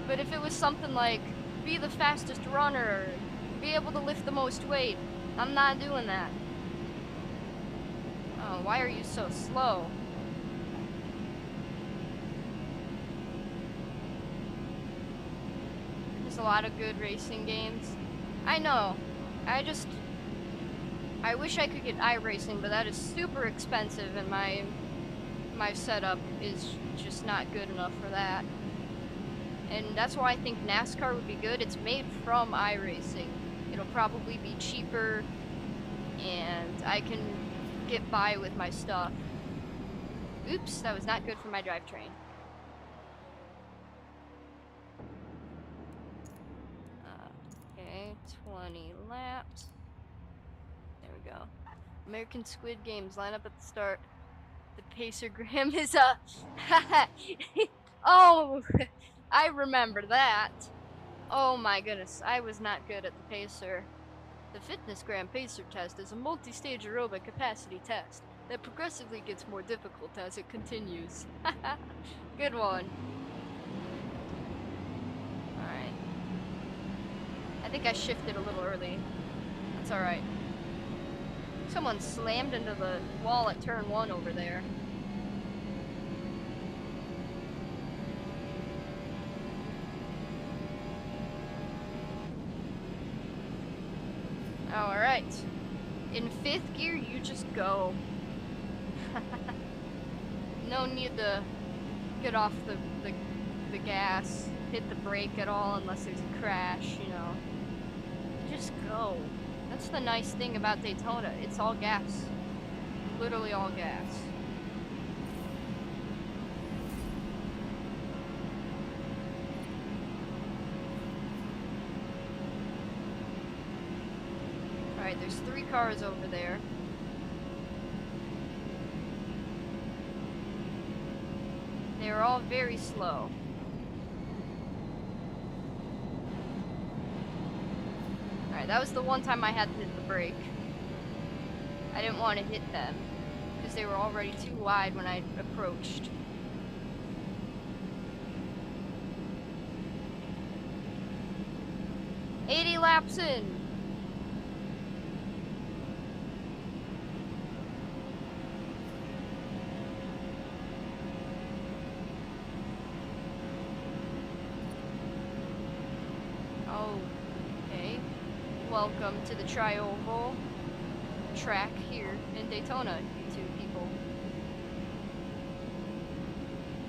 But if it was something like, be the fastest runner, be able to lift the most weight, I'm not doing that. Oh, why are you so slow? There's a lot of good racing games. I know. I wish I could get iRacing, but that is super expensive, and my setup is just not good enough for that. And that's why I think NASCAR would be good. It's made from iRacing. It'll probably be cheaper, and I can get by with my stuff. Oops, that was not good for my drivetrain. Okay, 20 laps. There we go. American Squid Games, line up at the start. The Pacergram is oh, I remember that. Oh my goodness, I was not good at the Pacer. The FitnessGram Pacer test is a multi-stage aerobic capacity test that progressively gets more difficult as it continues. Good one. Alright. I think I shifted a little early. That's alright. Someone slammed into the wall at turn 1 over there. Alright. In 5th gear, you just go. No need to get off the gas, hit the brake at all unless there's a crash, you know. Just go. That's the nice thing about Daytona. It's all gas. Literally all gas. Alright, there's 3 cars over there. They're all very slow. Alright, that was the one time I had to hit the brake. I didn't want to hit them, because they were already too wide when I approached. "80 laps in." Welcome to the Tri-Oval track here in Daytona, you two people.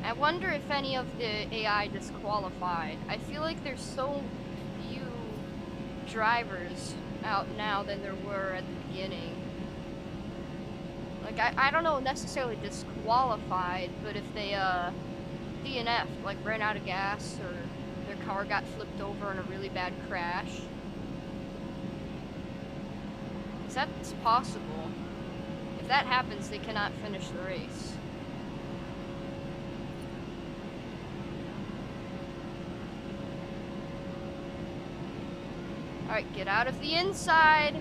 I wonder if any of the AI disqualified. I feel like there's so few drivers out now than there were at the beginning. Like, I don't know necessarily disqualified, but if they DNF'd, like ran out of gas, or their car got flipped over in a really bad crash. That's possible. If that happens, they cannot finish the race. Alright, get out of the inside!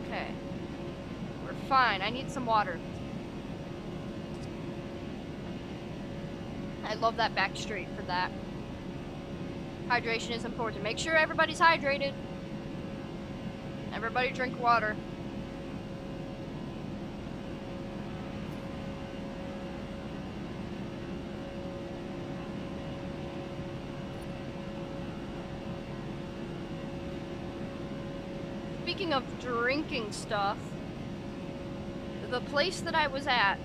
Okay. We're fine. I need some water. I love that back straight for that. Hydration is important. Make sure everybody's hydrated. Everybody drink water. Speaking of drinking stuff, the place that I was at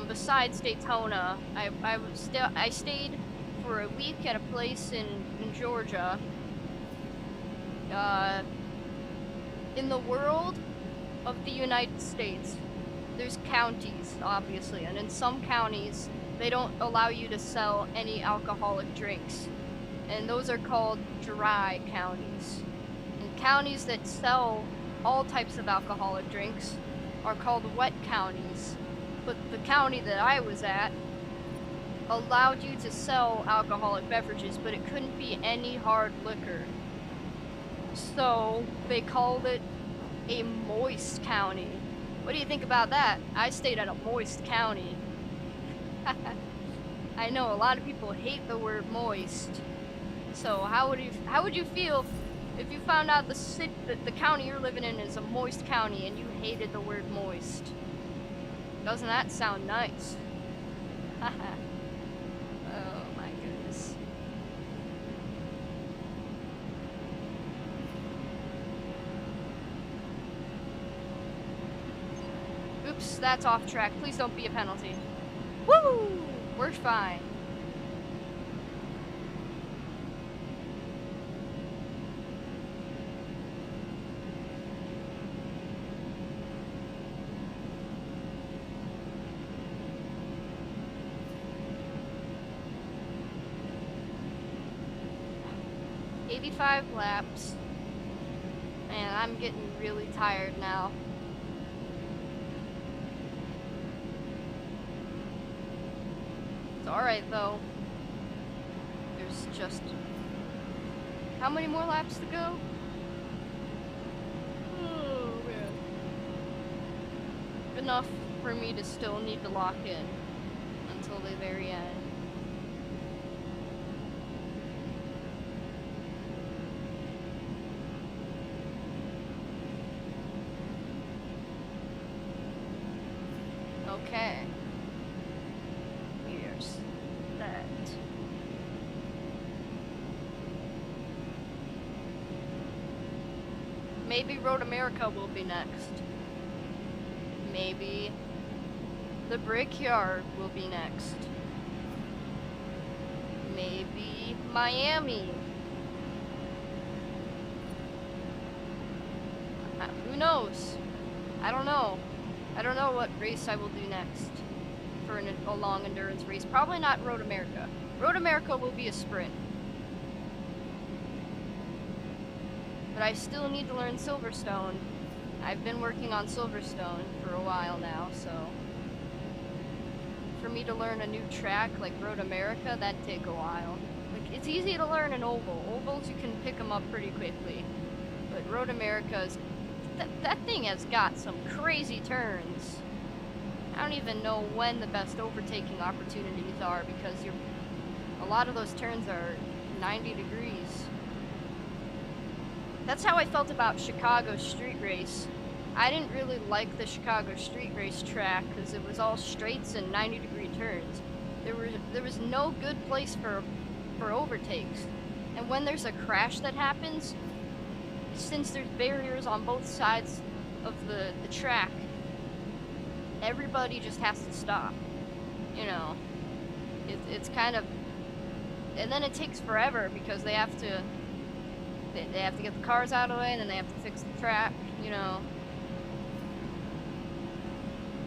besides Daytona, I stayed for a week at a place in Georgia. In the world of the United States, there's counties, obviously, and in some counties, they don't allow you to sell any alcoholic drinks, and those are called dry counties. And counties that sell all types of alcoholic drinks are called wet counties. But the county that I was at allowed you to sell alcoholic beverages, but it couldn't be any hard liquor. So they called it a moist county. What do you think about that? I stayed at a moist county. I know a lot of people hate the word moist. So how would you feel if you found out the county you're living in is a moist county and you hated the word moist? Doesn't that sound nice? Oh my goodness. Oops, that's off track. Please don't be a penalty. Woo! We're fine. "85 laps, and I'm getting really tired now. It's alright though. There's just... how many more laps to go? Oh man. Enough for me to still need to lock in until the very end. Okay. Here's that. Maybe Road America will be next. Maybe the Brickyard will be next. Maybe Miami. Who knows? I don't know. I don't know what race I will do next for a long endurance race. Probably not Road America. Road America will be a sprint. But I still need to learn Silverstone. I've been working on Silverstone for a while now, so... for me to learn a new track like Road America, that'd take a while. Like, it's easy to learn an oval. Ovals, you can pick them up pretty quickly. But Road America's... that thing has got some crazy turns. I don't even know when the best overtaking opportunities are because a lot of those turns are 90 degrees. That's how I felt about Chicago street race. I didn't really like the Chicago street race track because it was all straights and 90-degree turns. There was no good place for overtakes. And when there's a crash that happens, since there's barriers on both sides of the track, everybody just has to stop. You know, it's kind of, and then it takes forever because they have to get the cars out of the way and then they have to fix the track, you know.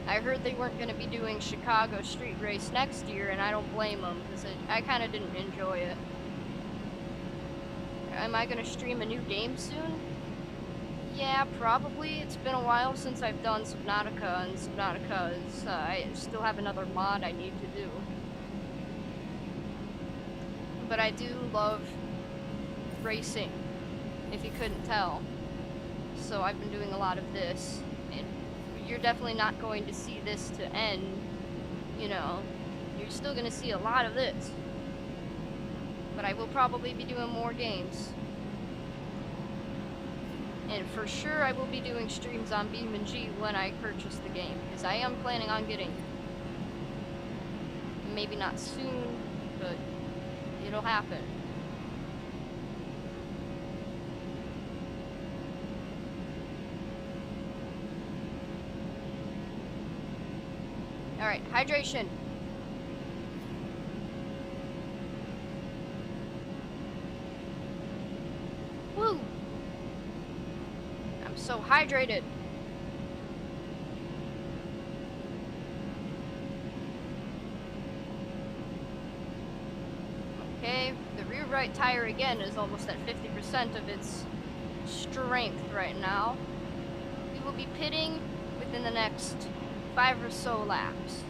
I heard they weren't going to be doing Chicago street race next year, and I don't blame them because I kind of didn't enjoy it. Am I going to stream a new game soon? Yeah, probably. It's been a while since I've done Subnautica, and Subnautica is, I still have another mod I need to do. But I do love racing, if you couldn't tell. So I've been doing a lot of this, and you're definitely not going to see this to end, you know. You're still going to see a lot of this. But I will probably be doing more games. And for sure I will be doing streams on BeamNG when I purchase the game, because I am planning on getting it. Maybe not soon, but it'll happen. Alright, hydration. Woo! I'm so hydrated. Okay, the rear right tire again is almost at 50% of its strength right now. We will be pitting within the next 5 or so laps.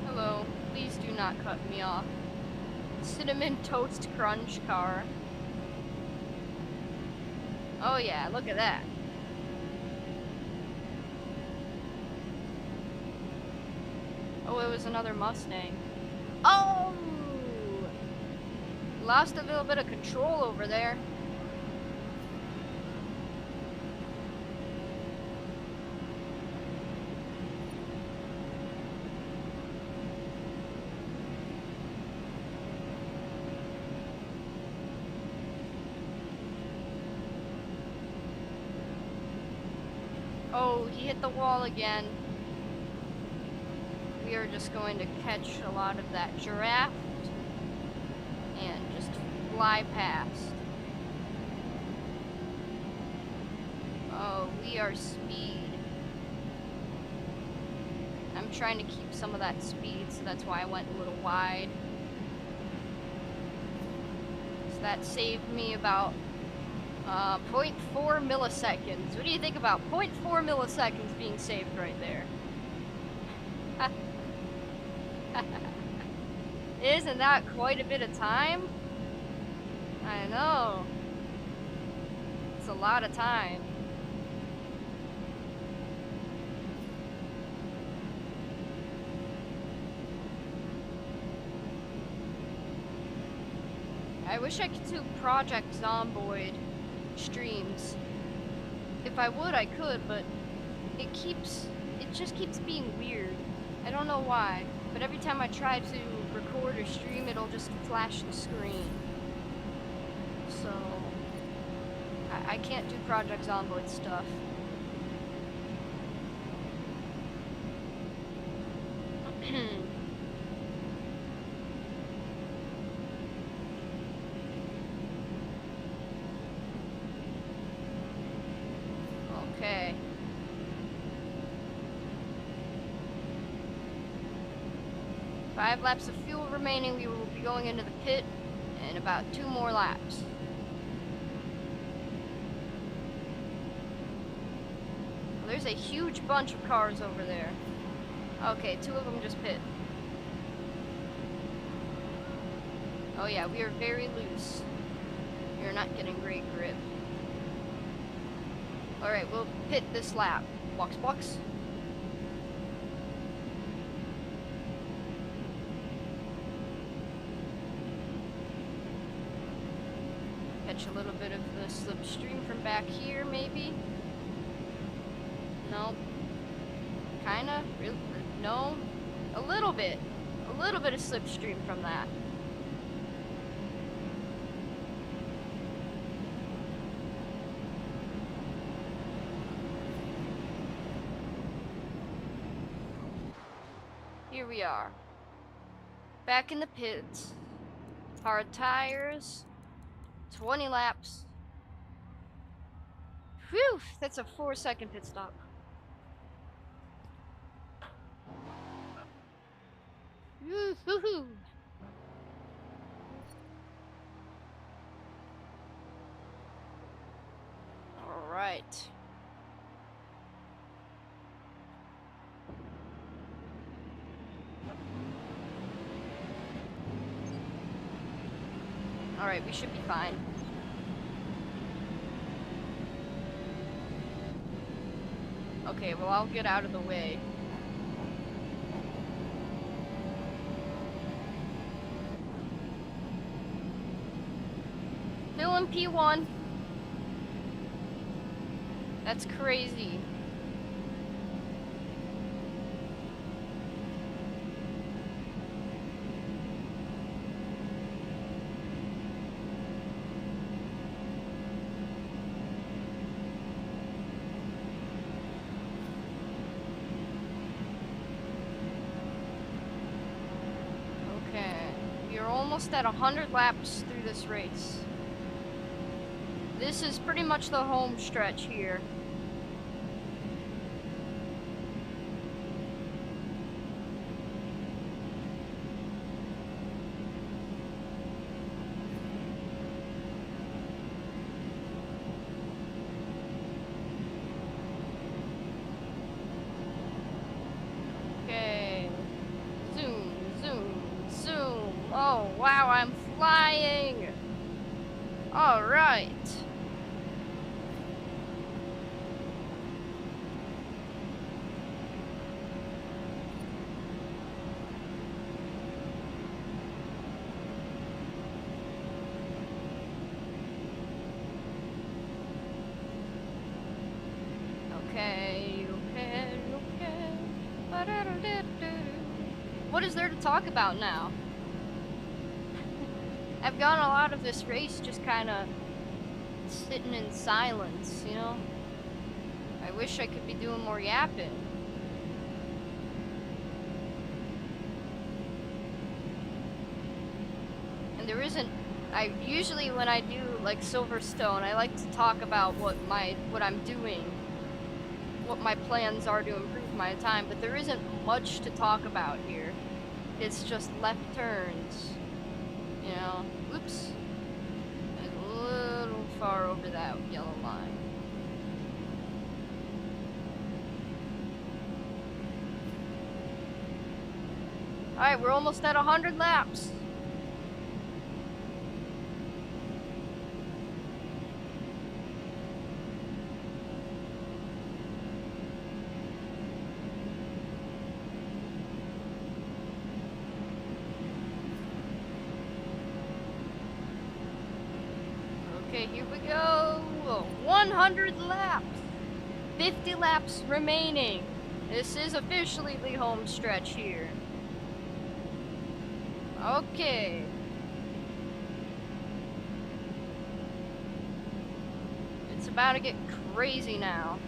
Hello, please do not cut me off. Cinnamon Toast Crunch car. Oh yeah, look at that. Oh, it was another Mustang. Oh! Lost a little bit of control over there. Oh, he hit the wall again. We are just going to catch a lot of that giraffe and just fly past. Oh, we are speed. I'm trying to keep some of that speed, so that's why I went a little wide. So that saved me about 0.4 milliseconds. What do you think about 0.4 milliseconds being saved right there? Isn't that quite a bit of time? I know. It's a lot of time. I wish I could do Project Zomboid streams. If I would, I could, but it just keeps being weird. I don't know why, but every time I try to record or stream, it'll just flash the screen. So I can't do Project Zomboid stuff. Okay. Five laps of fuel remaining. We will be going into the pit in about 2 more laps. Well, there's a huge bunch of cars over there. Okay, 2 of them just pit. Oh yeah, we are very loose. We are not getting great grip. Alright, we'll pit this lap. Box, box. Catch a little bit of the slipstream from back here, maybe? No. Kinda? Really? No? A little bit. A little bit of slipstream from that. Here we are. Back in the pits. Hard tires. 20 laps. Whew! That's a 4-second pit stop. Woo-hoo-hoo! Alright. Alright, we should be fine. Okay, well, I'll get out of the way. Still in P1. That's crazy. almost at 100 laps through this race. This is pretty much the home stretch here. Okay. Zoom, zoom, zoom. Oh, wow, I'm flying. All right. Okay. What is there to talk about now? I've gone a lot of this race just kind of sitting in silence, you know? I wish I could be doing more yapping. And there isn't, usually when I do like Silverstone, I like to talk about what I'm doing, what my plans are to improve my time, but there isn't much to talk about here. It's just left turns, you know. Oops. A little far over that yellow line. Alright, we're almost at 100 laps. Okay, here we go. 100 laps. 50 laps remaining. This is officially the home stretch here. Okay. It's about to get crazy now.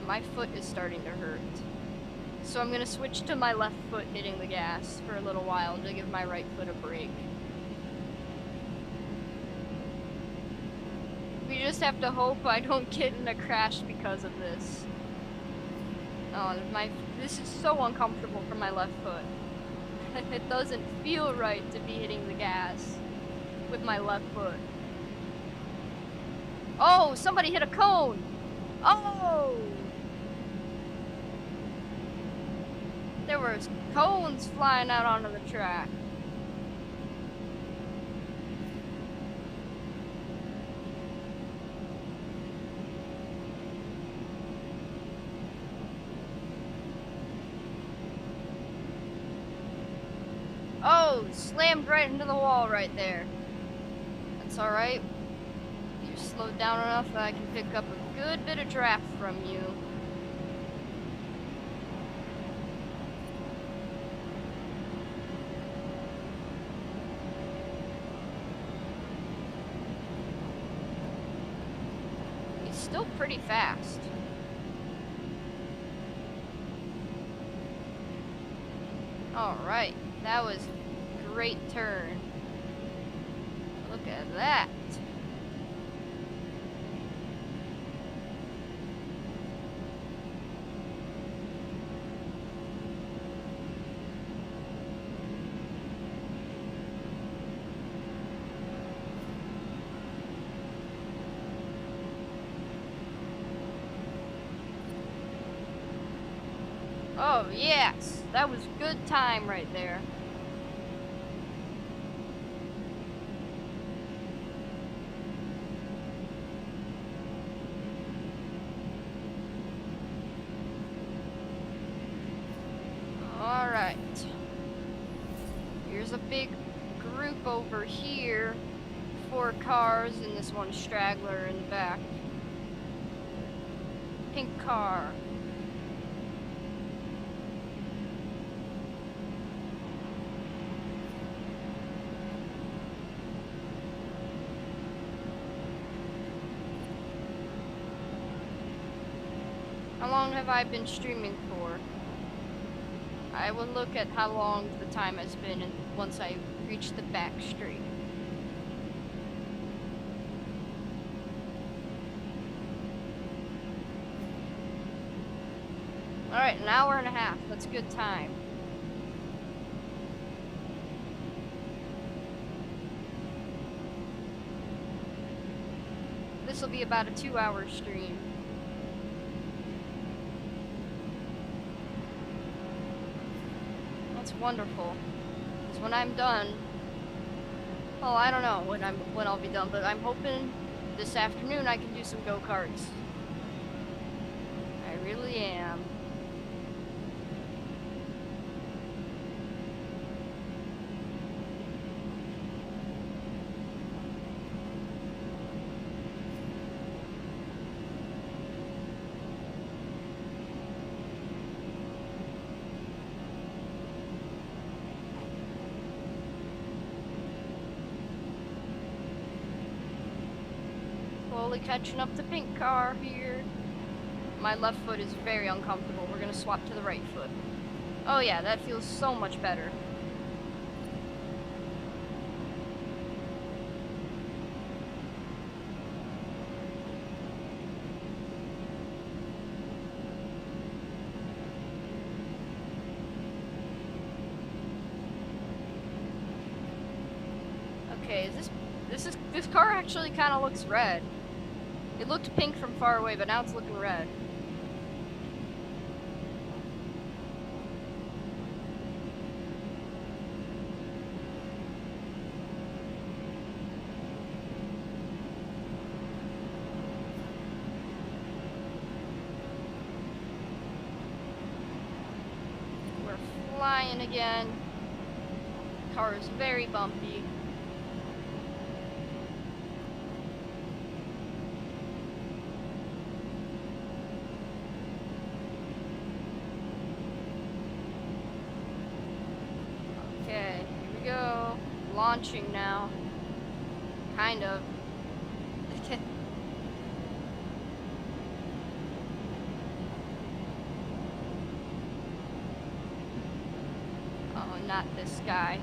My foot is starting to hurt. So I'm gonna switch to my left foot hitting the gas for a little while to give my right foot a break. We just have to hope I don't get in a crash because of this. Oh, this is so uncomfortable for my left foot. It doesn't feel right to be hitting the gas with my left foot. Oh, somebody hit a cone! Oh! There were cones flying out onto the track. Oh, slammed right into the wall right there. That's alright. You're slowed down enough that I can pick up a good bit of draft from you. He's still pretty fast. Alright. That was a great turn. Look at that. Oh, yes. That was good time right there. Alright. Here's a big group over here. 4 cars and this one straggler in the back. Pink car. How long have I been streaming for? I will look at how long the time has been and once I reach the back straight. Alright, an hour and a half. That's a good time. This will be about a 2-hour stream. That's wonderful. Because when I'm done, well, I don't know when I'll be done, but I'm hoping this afternoon I can do some go-karts. I really am. Slowly catching up to pink car here. My left foot is very uncomfortable. We're gonna swap to the right foot. Oh yeah, that feels so much better. Okay, this car actually kind of looks red. It looked pink from far away, but now it's looking red. We're flying again. Car is very bumpy. Launching now. Kind of. Oh, not this guy.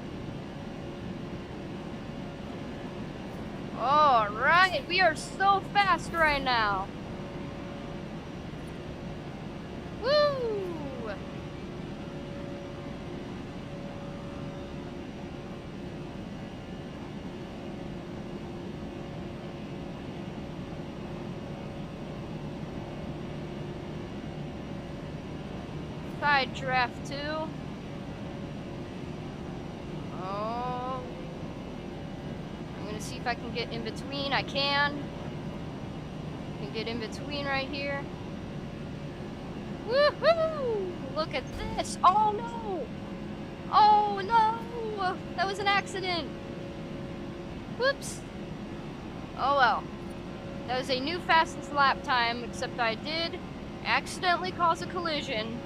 Alright, we are so fast right now. Woo! Side draft too. Oh. I'm gonna see if I can get in between. I can. Get in between right here. Woohoo! Look at this. Oh no! Oh no! That was an accident. Whoops. Oh well. That was a new fastest lap time, except I did accidentally cause a collision.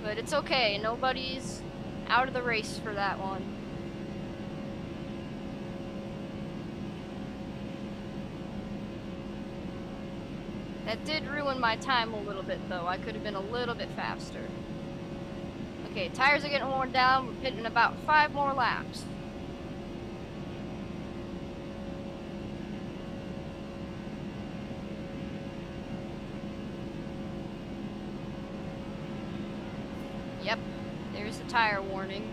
But it's okay, nobody's out of the race for that one. That did ruin my time a little bit though, I could have been a little bit faster. Okay, tires are getting worn down, we're hitting about 5 more laps. Yep, there's the tire warning.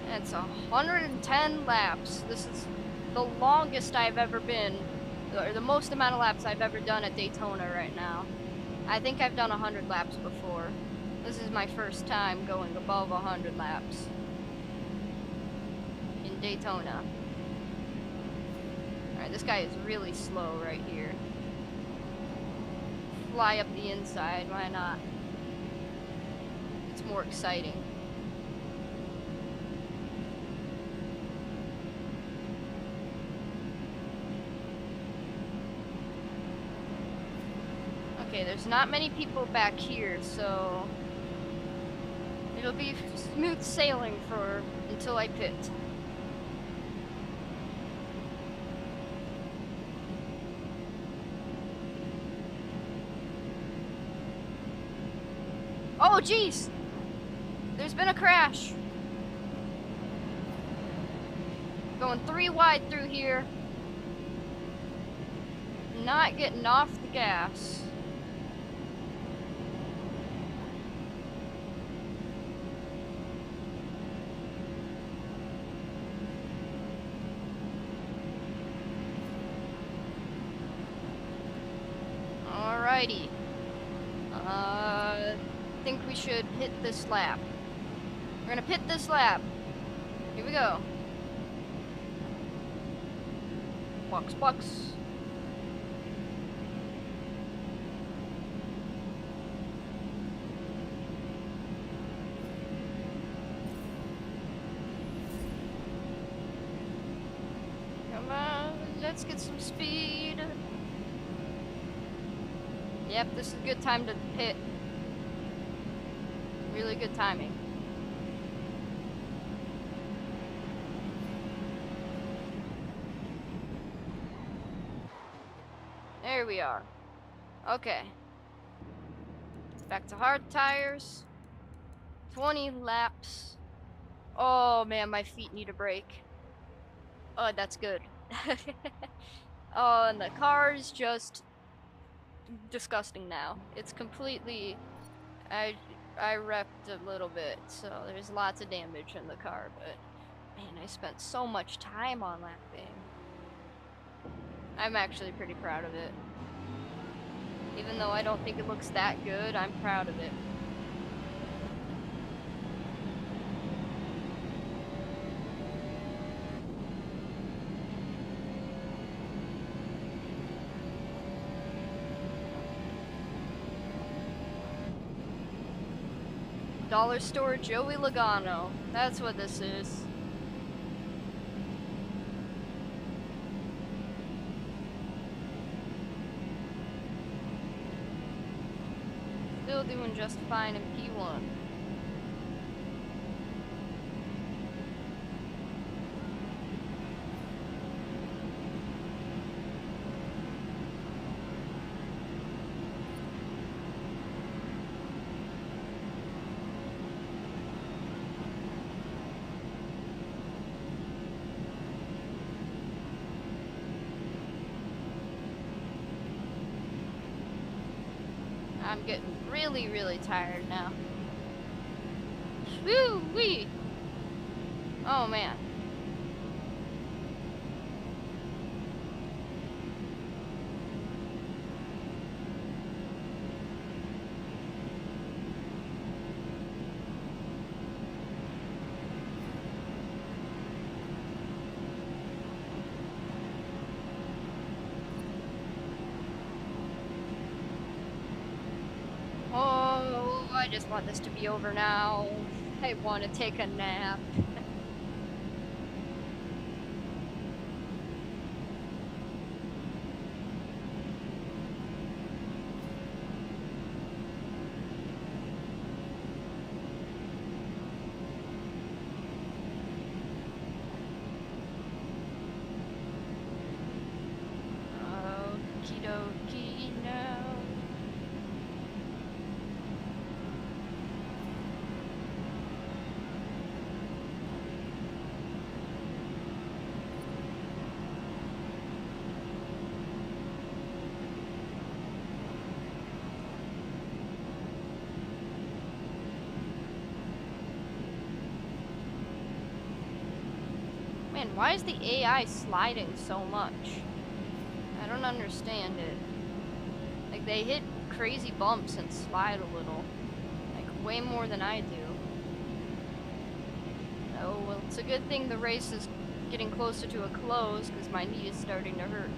And it's 110 laps. This is the longest I've ever been, or the most amount of laps I've ever done at Daytona right now. I think I've done 100 laps before. This is my first time going above 100 laps in Daytona. Alright, this guy is really slow right here. Fly up the inside, why not? It's more exciting. Okay, there's not many people back here, so it'll be smooth sailing for until I pit. Oh, Oh, jeez! There's been a crash. Going 3 wide through here. Not getting off the gas. Alrighty. I think we should hit this lap. We're gonna pit this lap. Here we go. Box, box. Come on, let's get some speed. Yep, this is a good time to pit. Really good timing. There we are. Okay. Back to hard tires. 20 laps. Oh man, my feet need a break. Oh, that's good. Oh, and the car is just disgusting now. It's completely... I wrecked a little bit, so there's lots of damage in the car, but man, I spent so much time on that thing. I'm actually pretty proud of it. Even though I don't think it looks that good, I'm proud of it. Dollar store Joey Logano. That's what this is. Still doing just fine in P1. I'm getting really tired now. Woo-wee! Oh man. Oh, I just want this to be over now. I want to take a nap. Okie dokie now. Man, why is the AI sliding so much? I don't understand it. Like, they hit crazy bumps and slide a little. Like, way more than I do. Oh, well, it's a good thing the race is getting closer to a close, because my knee is starting to hurt.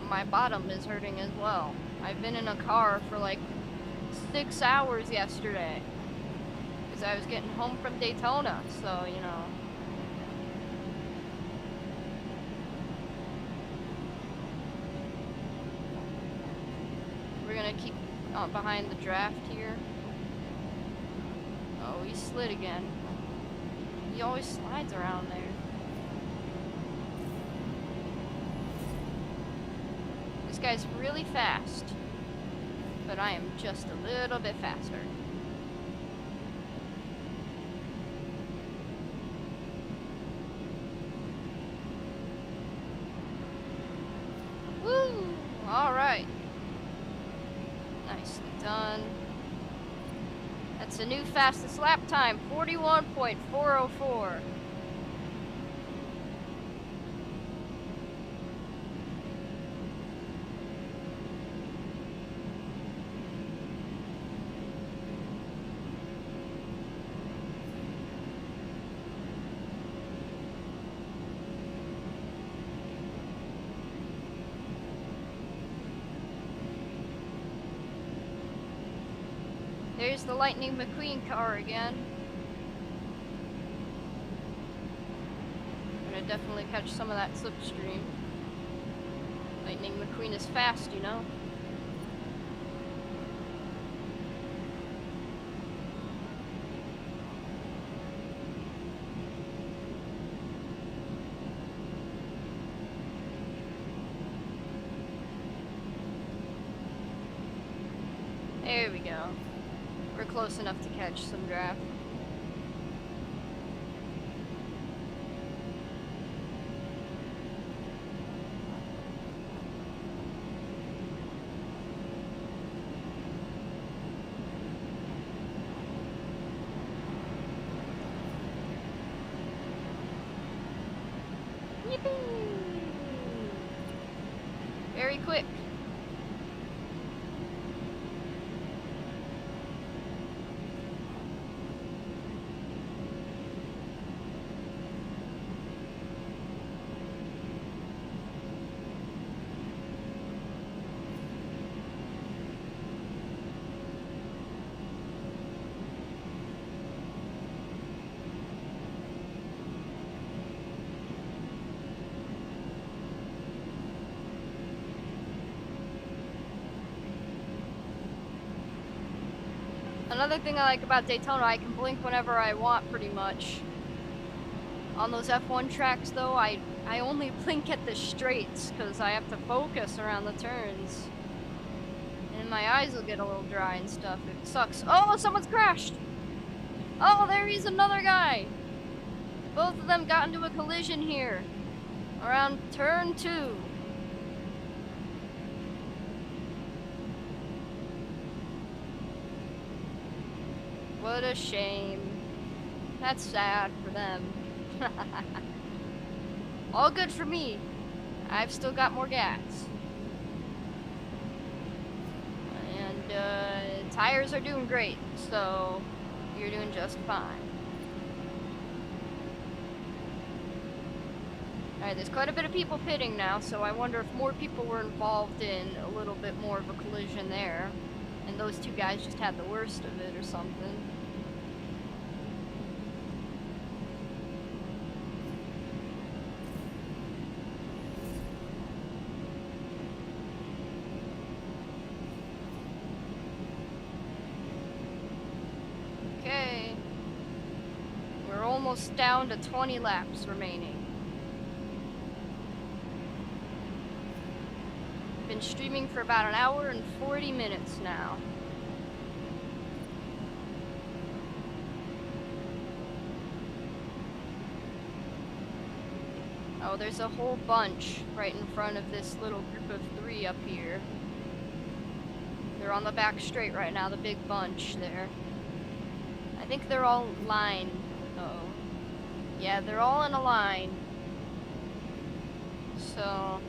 My bottom is hurting as well. I've been in a car for like 6 hours yesterday. Because I was getting home from Daytona, so, you know. We're gonna keep behind the draft here. Oh, he slid again. He always slides around there. This guy's really fast, but I am just a little bit faster. There's a new fastest lap time, 41.404. There's the Lightning McQueen car again. I'm gonna definitely catch some of that slipstream. Lightning McQueen is fast, you know? There we go. We're close enough to catch some draft. Yippee! Very quick. Another thing I like about Daytona, I can blink whenever I want, pretty much. On those F1 tracks, though, I only blink at the straights, because I have to focus around the turns. And my eyes will get a little dry and stuff. It sucks. Oh, someone's crashed! Oh, there is another guy! Both of them got into a collision here. Around turn 2. What a shame. That's sad for them. All good for me. I've still got more gas. And tires are doing great, so you're doing just fine. Alright, there's quite a bit of people pitting now, so I wonder if more people were involved in a little bit more of a collision there. And those two guys just had the worst of it or something. Okay. We're almost down to 20 laps remaining. Been streaming for about an hour and 40 minutes now. Oh, there's a whole bunch right in front of this little group of 3 up here. They're on the back straight right now, the big bunch there. I think they're all lined. Uh-oh. Yeah, they're all in a line. So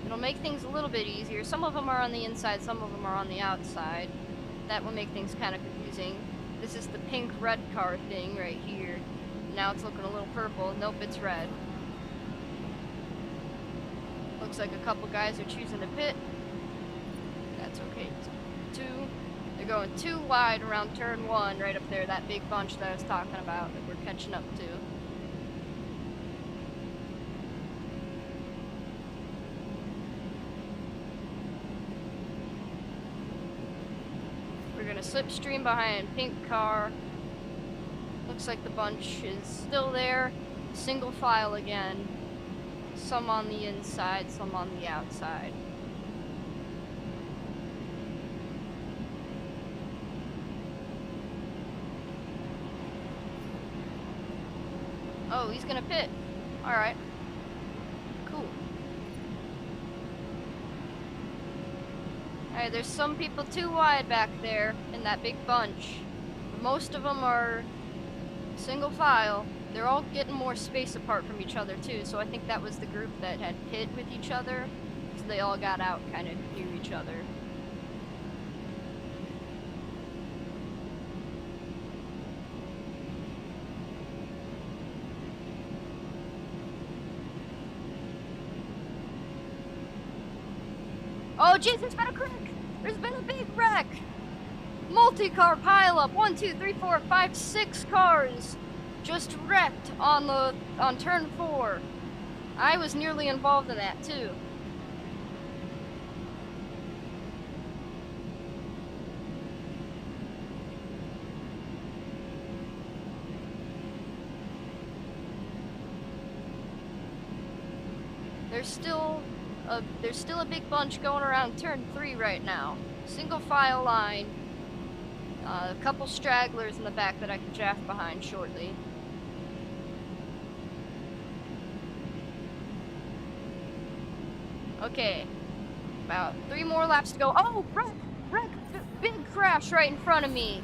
it'll make things a little bit easier. Some of them are on the inside, some of them are on the outside. That will make things kind of confusing. This is the pink-red car thing right here. Now it's looking a little purple. Nope, it's red. Looks like a couple guys are choosing to pit. That's okay. 2. They're going too wide around turn 1 right up there. That big bunch that I was talking about that we're catching up to. We're gonna slipstream behind pink car. Looks like the bunch is still there. Single file again. Some on the inside, some on the outside. Oh, he's gonna pit. Alright. Cool. Alright, there's some people too wide back there in that big bunch. Most of them are single file. They're all getting more space apart from each other too, so I think that was the group that had pit with each other, so they all got out kind of near each other. Oh jeez, there's been a wreck! There's been a big wreck! Multi-car pileup! 1, 2, 3, 4, 5, 6 cars just wrecked on turn 4. I was nearly involved in that too. There's still a big bunch going around turn 3 right now. Single file line. A couple stragglers in the back that I can draft behind shortly. Okay, about 3 more laps to go. Oh, wreck, big crash right in front of me.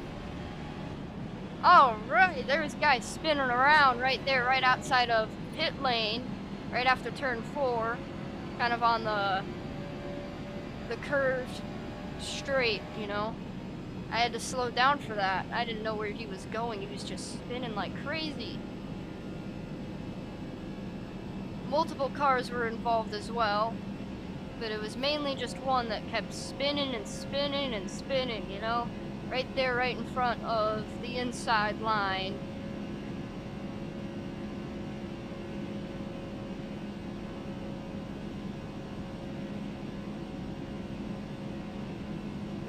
All right, there's guys spinning around right there, right outside of pit lane, right after turn 4, kind of on the curved straight, you know. I had to slow down for that. I didn't know where he was going. He was just spinning like crazy. Multiple cars were involved as well, but it was mainly just one that kept spinning and spinning and spinning, you know? Right there, right in front of the inside line.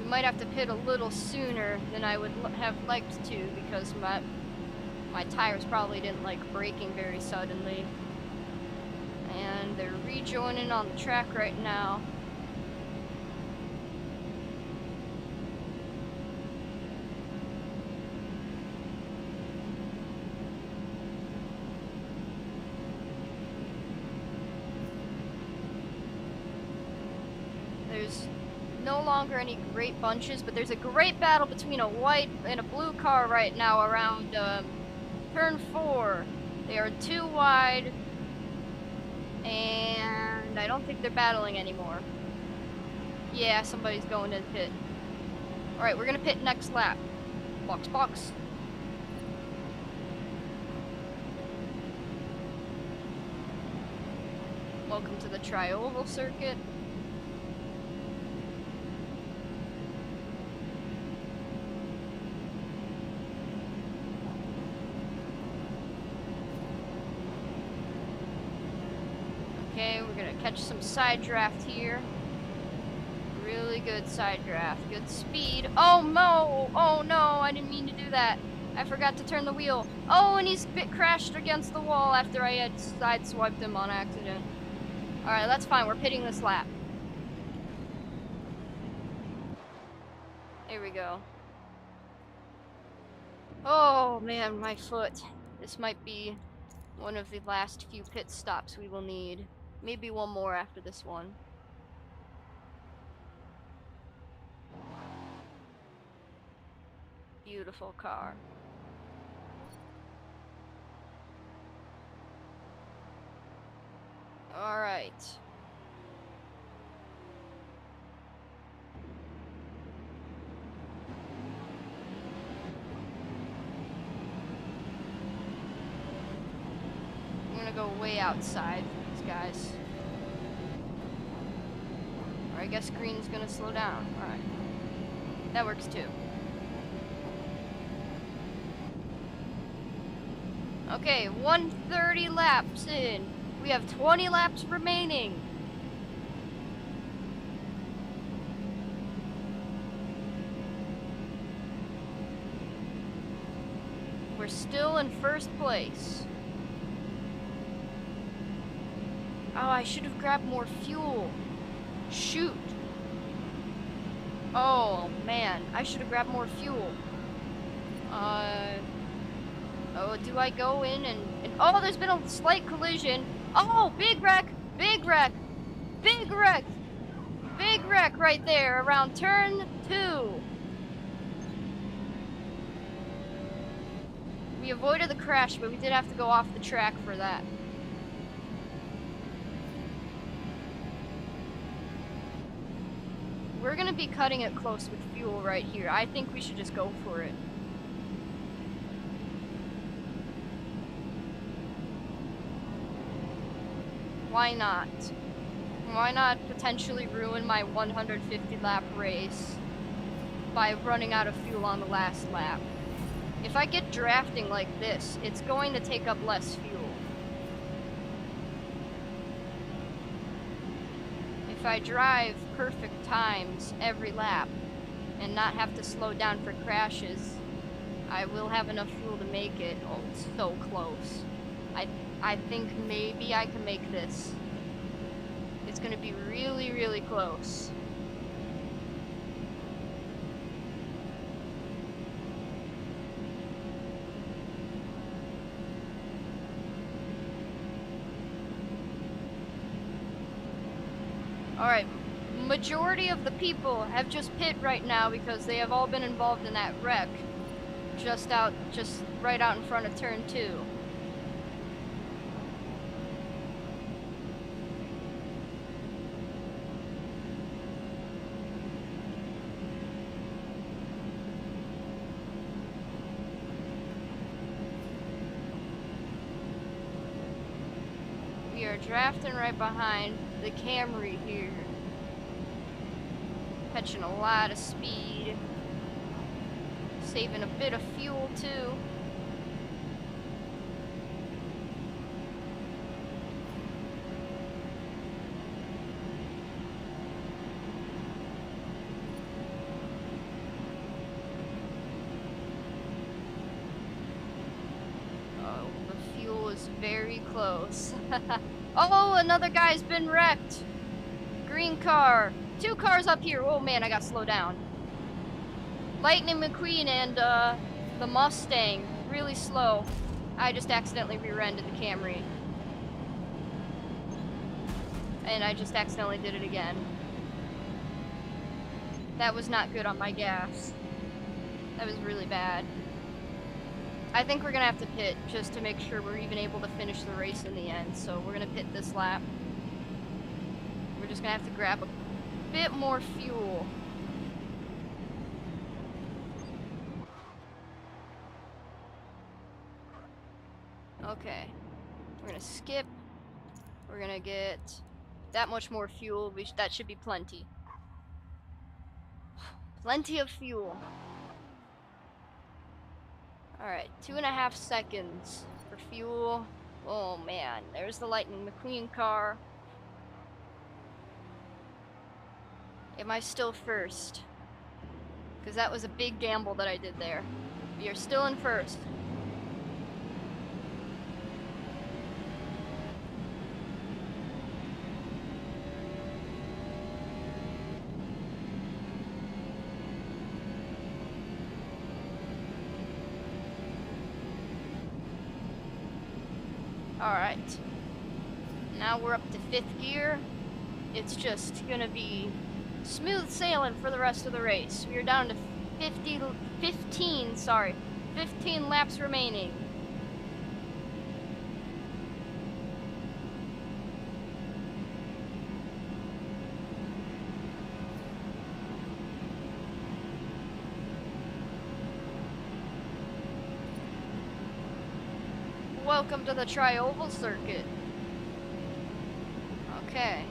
We might have to pit a little sooner than I would have liked to, because my tires probably didn't like braking very suddenly. And they're rejoining on the track right now. There's no longer any great bunches, but there's a great battle between a white and a blue car right now around turn 4. They are 2 wide, and I don't think they're battling anymore. Yeah, somebody's going to the pit. Alright, we're gonna pit next lap. Box. Welcome to the tri-oval circuit. Okay, we're gonna catch some side draft here. Really good side draft, good speed. Oh no, I didn't mean to do that. I forgot to turn the wheel. Oh, and he's crashed against the wall after I had sideswiped him on accident. Alright, that's fine, we're pitting this lap. Here we go. Oh man, my foot. This might be one of the last few pit stops we will need. Maybe one more after this one. Beautiful car. All right. I'm gonna go way outside for these guys. Or I guess green's gonna slow down. All right. That works too. Okay, 130 laps in. We have 20 laps remaining. We're still in first place. Oh, I should have grabbed more fuel. Shoot. Oh, man. I should have grabbed more fuel. Oh, do I go in and... Oh, there's been a slight collision. Oh, big wreck! Big wreck! Big wreck! Big wreck right there around turn 2. We avoided the crash, but we did have to go off the track for that. We're gonna be cutting it close with fuel right here. I think we should just go for it. Why not? Why not potentially ruin my 150 lap race by running out of fuel on the last lap? If I get drafting like this, it's going to take up less fuel. If I drive perfect times every lap and not have to slow down for crashes, I will have enough fuel to make it. Oh, it's so close. I think maybe I can make this. It's gonna be really, really close. Alright, majority of the people have just pit right now because they have all been involved in that wreck just right out in front of turn 2. We are drafting right behind the Camry here. Catching a lot of speed. Saving a bit of fuel too. Oh, the fuel is very close. Oh, another guy's been wrecked. Green car. 2 cars up here. Oh man, I got slowed down. Lightning McQueen and the Mustang. Really slow. I just accidentally rear-ended the Camry. And I just accidentally did it again. That was not good on my gas. That was really bad. I think we're gonna have to pit just to make sure we're even able to finish the race in the end. So we're gonna pit this lap. We're just gonna have to grab a bit more fuel. Okay. We're gonna skip. We're gonna get that much more fuel. That should be plenty. Plenty of fuel. Alright, 2.5 seconds for fuel. Oh man, there's the Lightning McQueen car. Am I still first? Because that was a big gamble that I did there. We are still in first. Alright. Now we're up to 5th gear. It's just gonna be smooth sailing for the rest of the race. We are down to 15 laps remaining. Welcome to the Tri-Oval Circuit. Okay.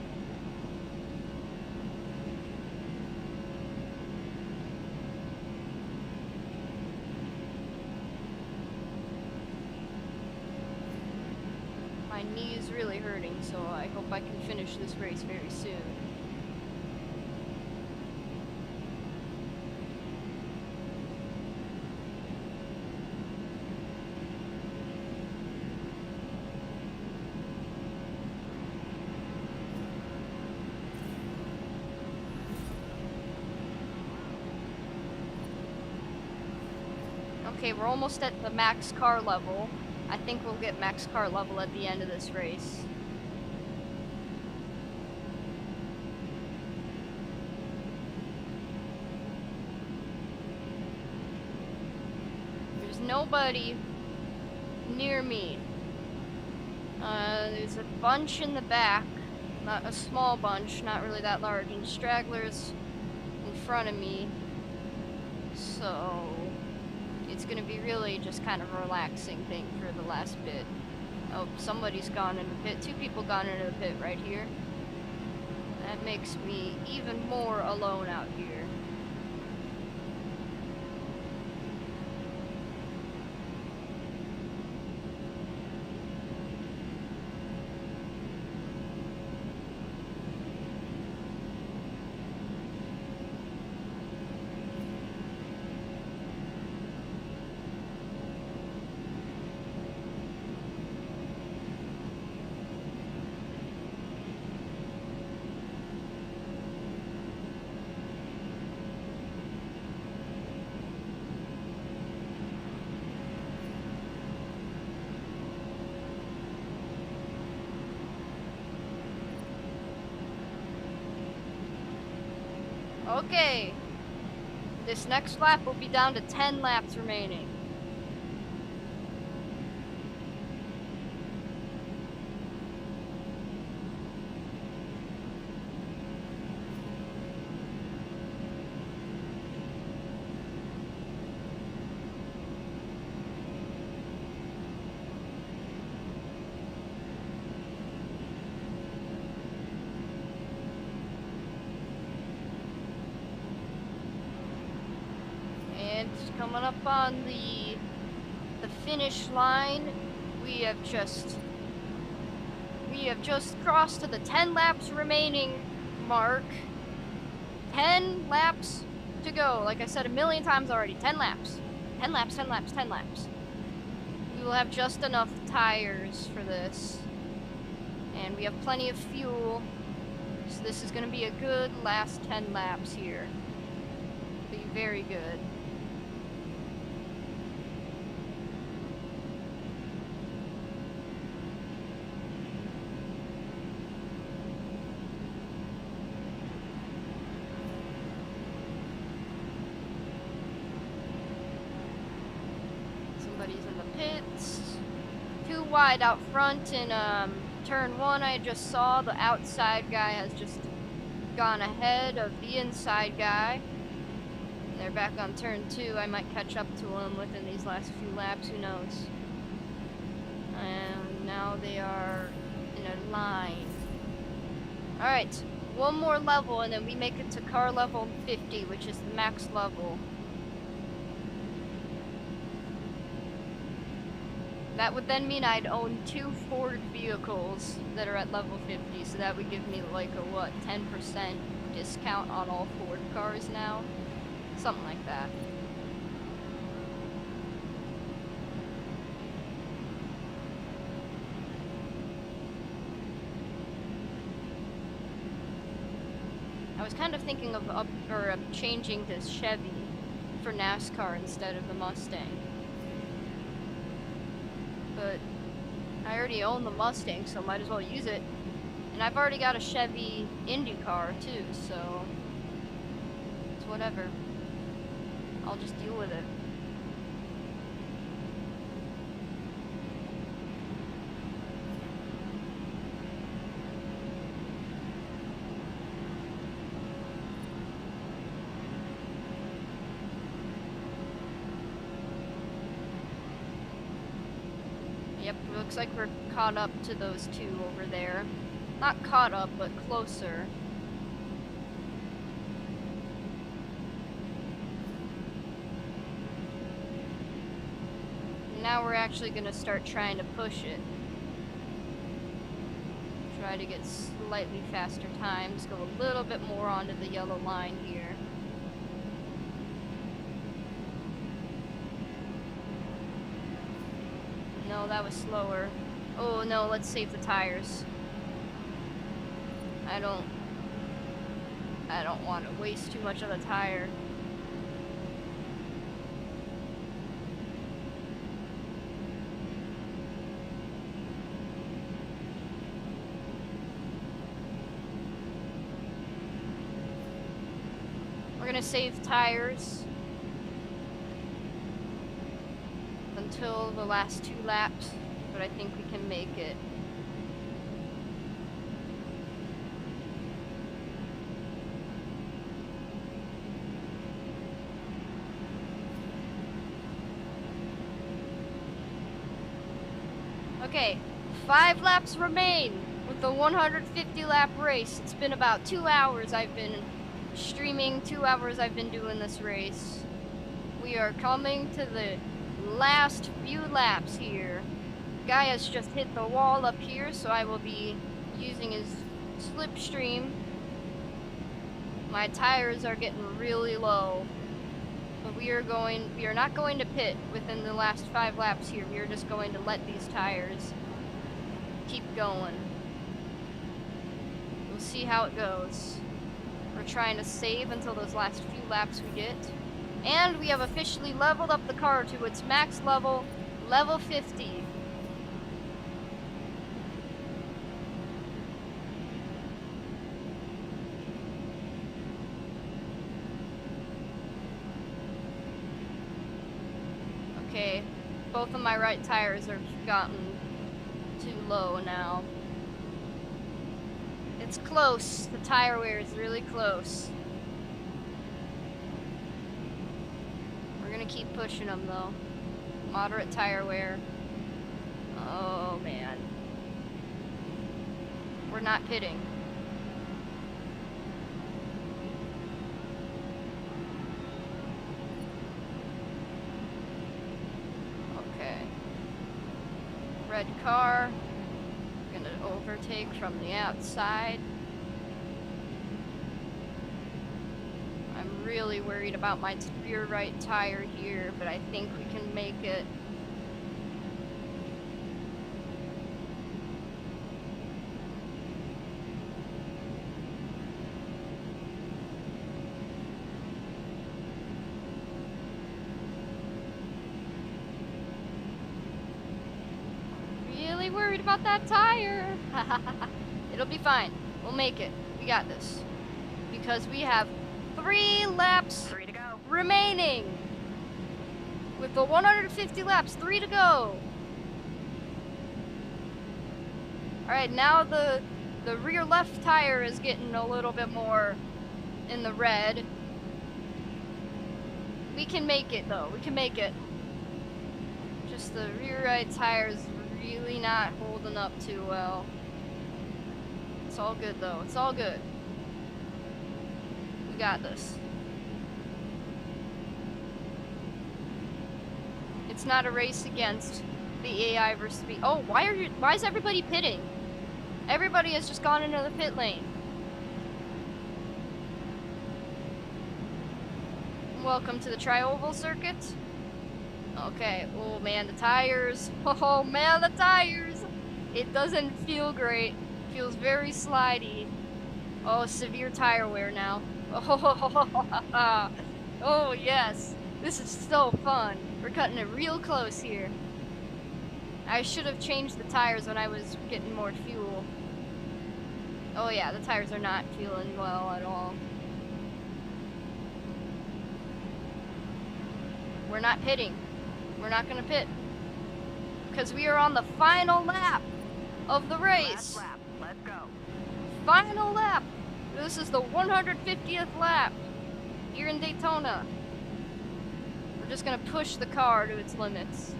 My knee is really hurting, so I hope I can finish this race very soon. Okay, we're almost at the max car level. I think we'll get max car level at the end of this race. There's nobody near me. There's a bunch in the back, not a small bunch, not really that large, and stragglers in front of me. So it's gonna be really just kind of a relaxing thing for the last bit. Oh, somebody's gone in the pit. 2 people gone into the pit right here. That makes me even more alone out here. Okay, this next lap will be down to 10 laps remaining. Coming up on the finish line, we have just crossed to the 10 laps remaining mark. 10 laps to go. Like I said a million times already, 10 laps. 10 laps, 10 laps, 10 laps. We will have just enough tires for this. And we have plenty of fuel. So this is going to be a good last 10 laps here. Be very good. Somebody's in the pits. Too wide out front in turn 1. I just saw the outside guy has just gone ahead of the inside guy. They're back on turn 2. I might catch up to them within these last few laps, who knows. And now they are in a line. Alright, one more level and then we make it to car level 50, which is the max level. That would then mean I'd own 2 Ford vehicles that are at level 50, so that would give me like a, what, 10% discount on all Ford cars now? Something like that. I was kind of thinking of changing this Chevy for NASCAR instead of the Mustang. But I already own the Mustang, so might as well use it. And I've already got a Chevy Indy car too, so it's whatever. I'll just deal with it. Yep, looks like we're caught up to those 2 over there. Not caught up, but closer. Now we're actually gonna start trying to push it. Try to get slightly faster times, go a little bit more onto the yellow line here. No, that was slower. Oh no, let's save the tires. I don't want to waste too much of the tire. We're gonna save tires till the last 2 laps, but I think we can make it. Okay, 5 laps remain with the 150 lap race. It's been about 2 hours I've been streaming, 2 hours I've been doing this race. We are coming to the last few laps here. Guy has just hit the wall up here, so I will be using his slipstream. My tires are getting really low. But we are not going to pit within the last 5 laps here. We are just going to let these tires keep going. We'll see how it goes. We're trying to save until those last few laps we get. And we have officially leveled up the car to its max level, level 50. Okay, both of my right tires have gotten too low now. It's close. The tire wear is really close. We're gonna keep pushing them though. Moderate tire wear. Oh man. We're not pitting. Red car. Gonna overtake from the outside. I'm really worried about my rear right tire here, but I think we can make it. Worried about that tire. It'll be fine. We'll make it. We got this. Because we have 3 laps remaining. With the 150 laps, 3 to go. Alright, now the rear left tire is getting a little bit more in the red. We can make it though. We can make it. Just the rear right tire is really not holding up too well. It's all good though. It's all good. We got this. It's not a race against the AI versus me. Oh, why is everybody pitting? Everybody has just gone into the pit lane. Welcome to the tri-oval circuit. Okay, oh man, the tires. Oh man, the tires. It doesn't feel great. It feels very slidey. Oh, severe tire wear now. Oh, oh yes. This is so fun. We're cutting it real close here. I should have changed the tires when I was getting more fuel. Oh yeah, the tires are not feeling well at all. We're not pitting. We're not gonna pit. Because we are on the final lap of the race. Last lap. Let's go. Final lap. This is the 150th lap here in Daytona. We're just gonna push the car to its limits.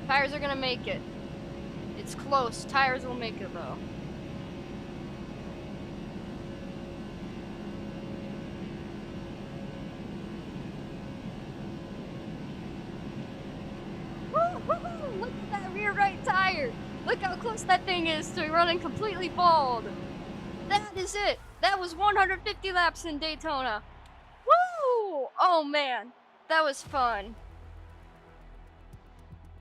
Tires are gonna make it. It's close. Tires will make it though. Look at that rear right tire. Look how close that thing is to running completely bald. That is it. That was 150 laps in Daytona. Woo! Oh man, that was fun.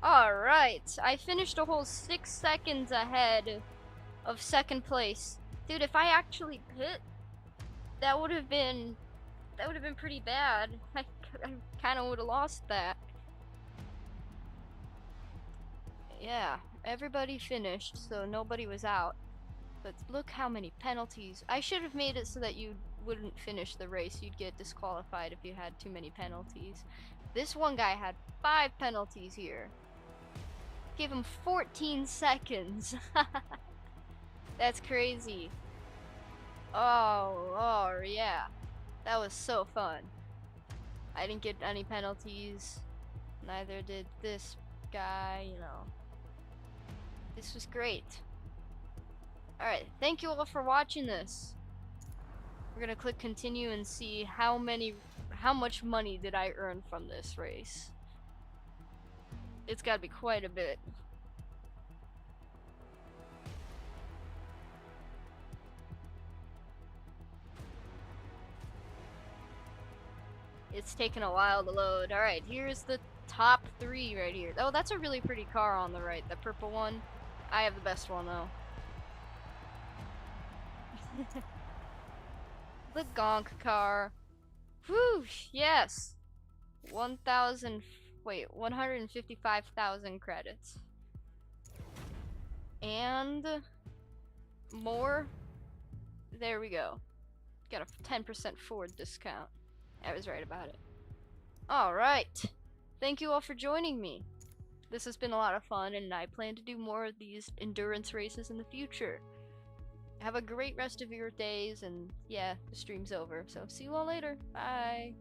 Alright, I finished a whole 6 seconds ahead of second place. Dude, if I actually pit, that would have been pretty bad. I kind of would have lost that. Yeah, everybody finished, so nobody was out. But look how many penalties. I should have made it so that you wouldn't finish the race. You'd get disqualified if you had too many penalties. This one guy had 5 penalties here. Gave him 14 seconds. That's crazy. Oh, yeah. That was so fun. I didn't get any penalties. Neither did this guy, you know. This was great. Alright, thank you all for watching this. We're gonna click continue and see how much money did I earn from this race. It's gotta be quite a bit. It's taken a while to load. Alright, here's the top 3 right here. Oh, that's a really pretty car on the right, the purple one. I have the best one though. The gonk car. Whew, yes. 155,000 credits. And more. There we go. Got a 10% Ford discount. I was right about it. Alright. Thank you all for joining me. This has been a lot of fun, and I plan to do more of these endurance races in the future. Have a great rest of your days, and yeah, the stream's over. So see you all later. Bye.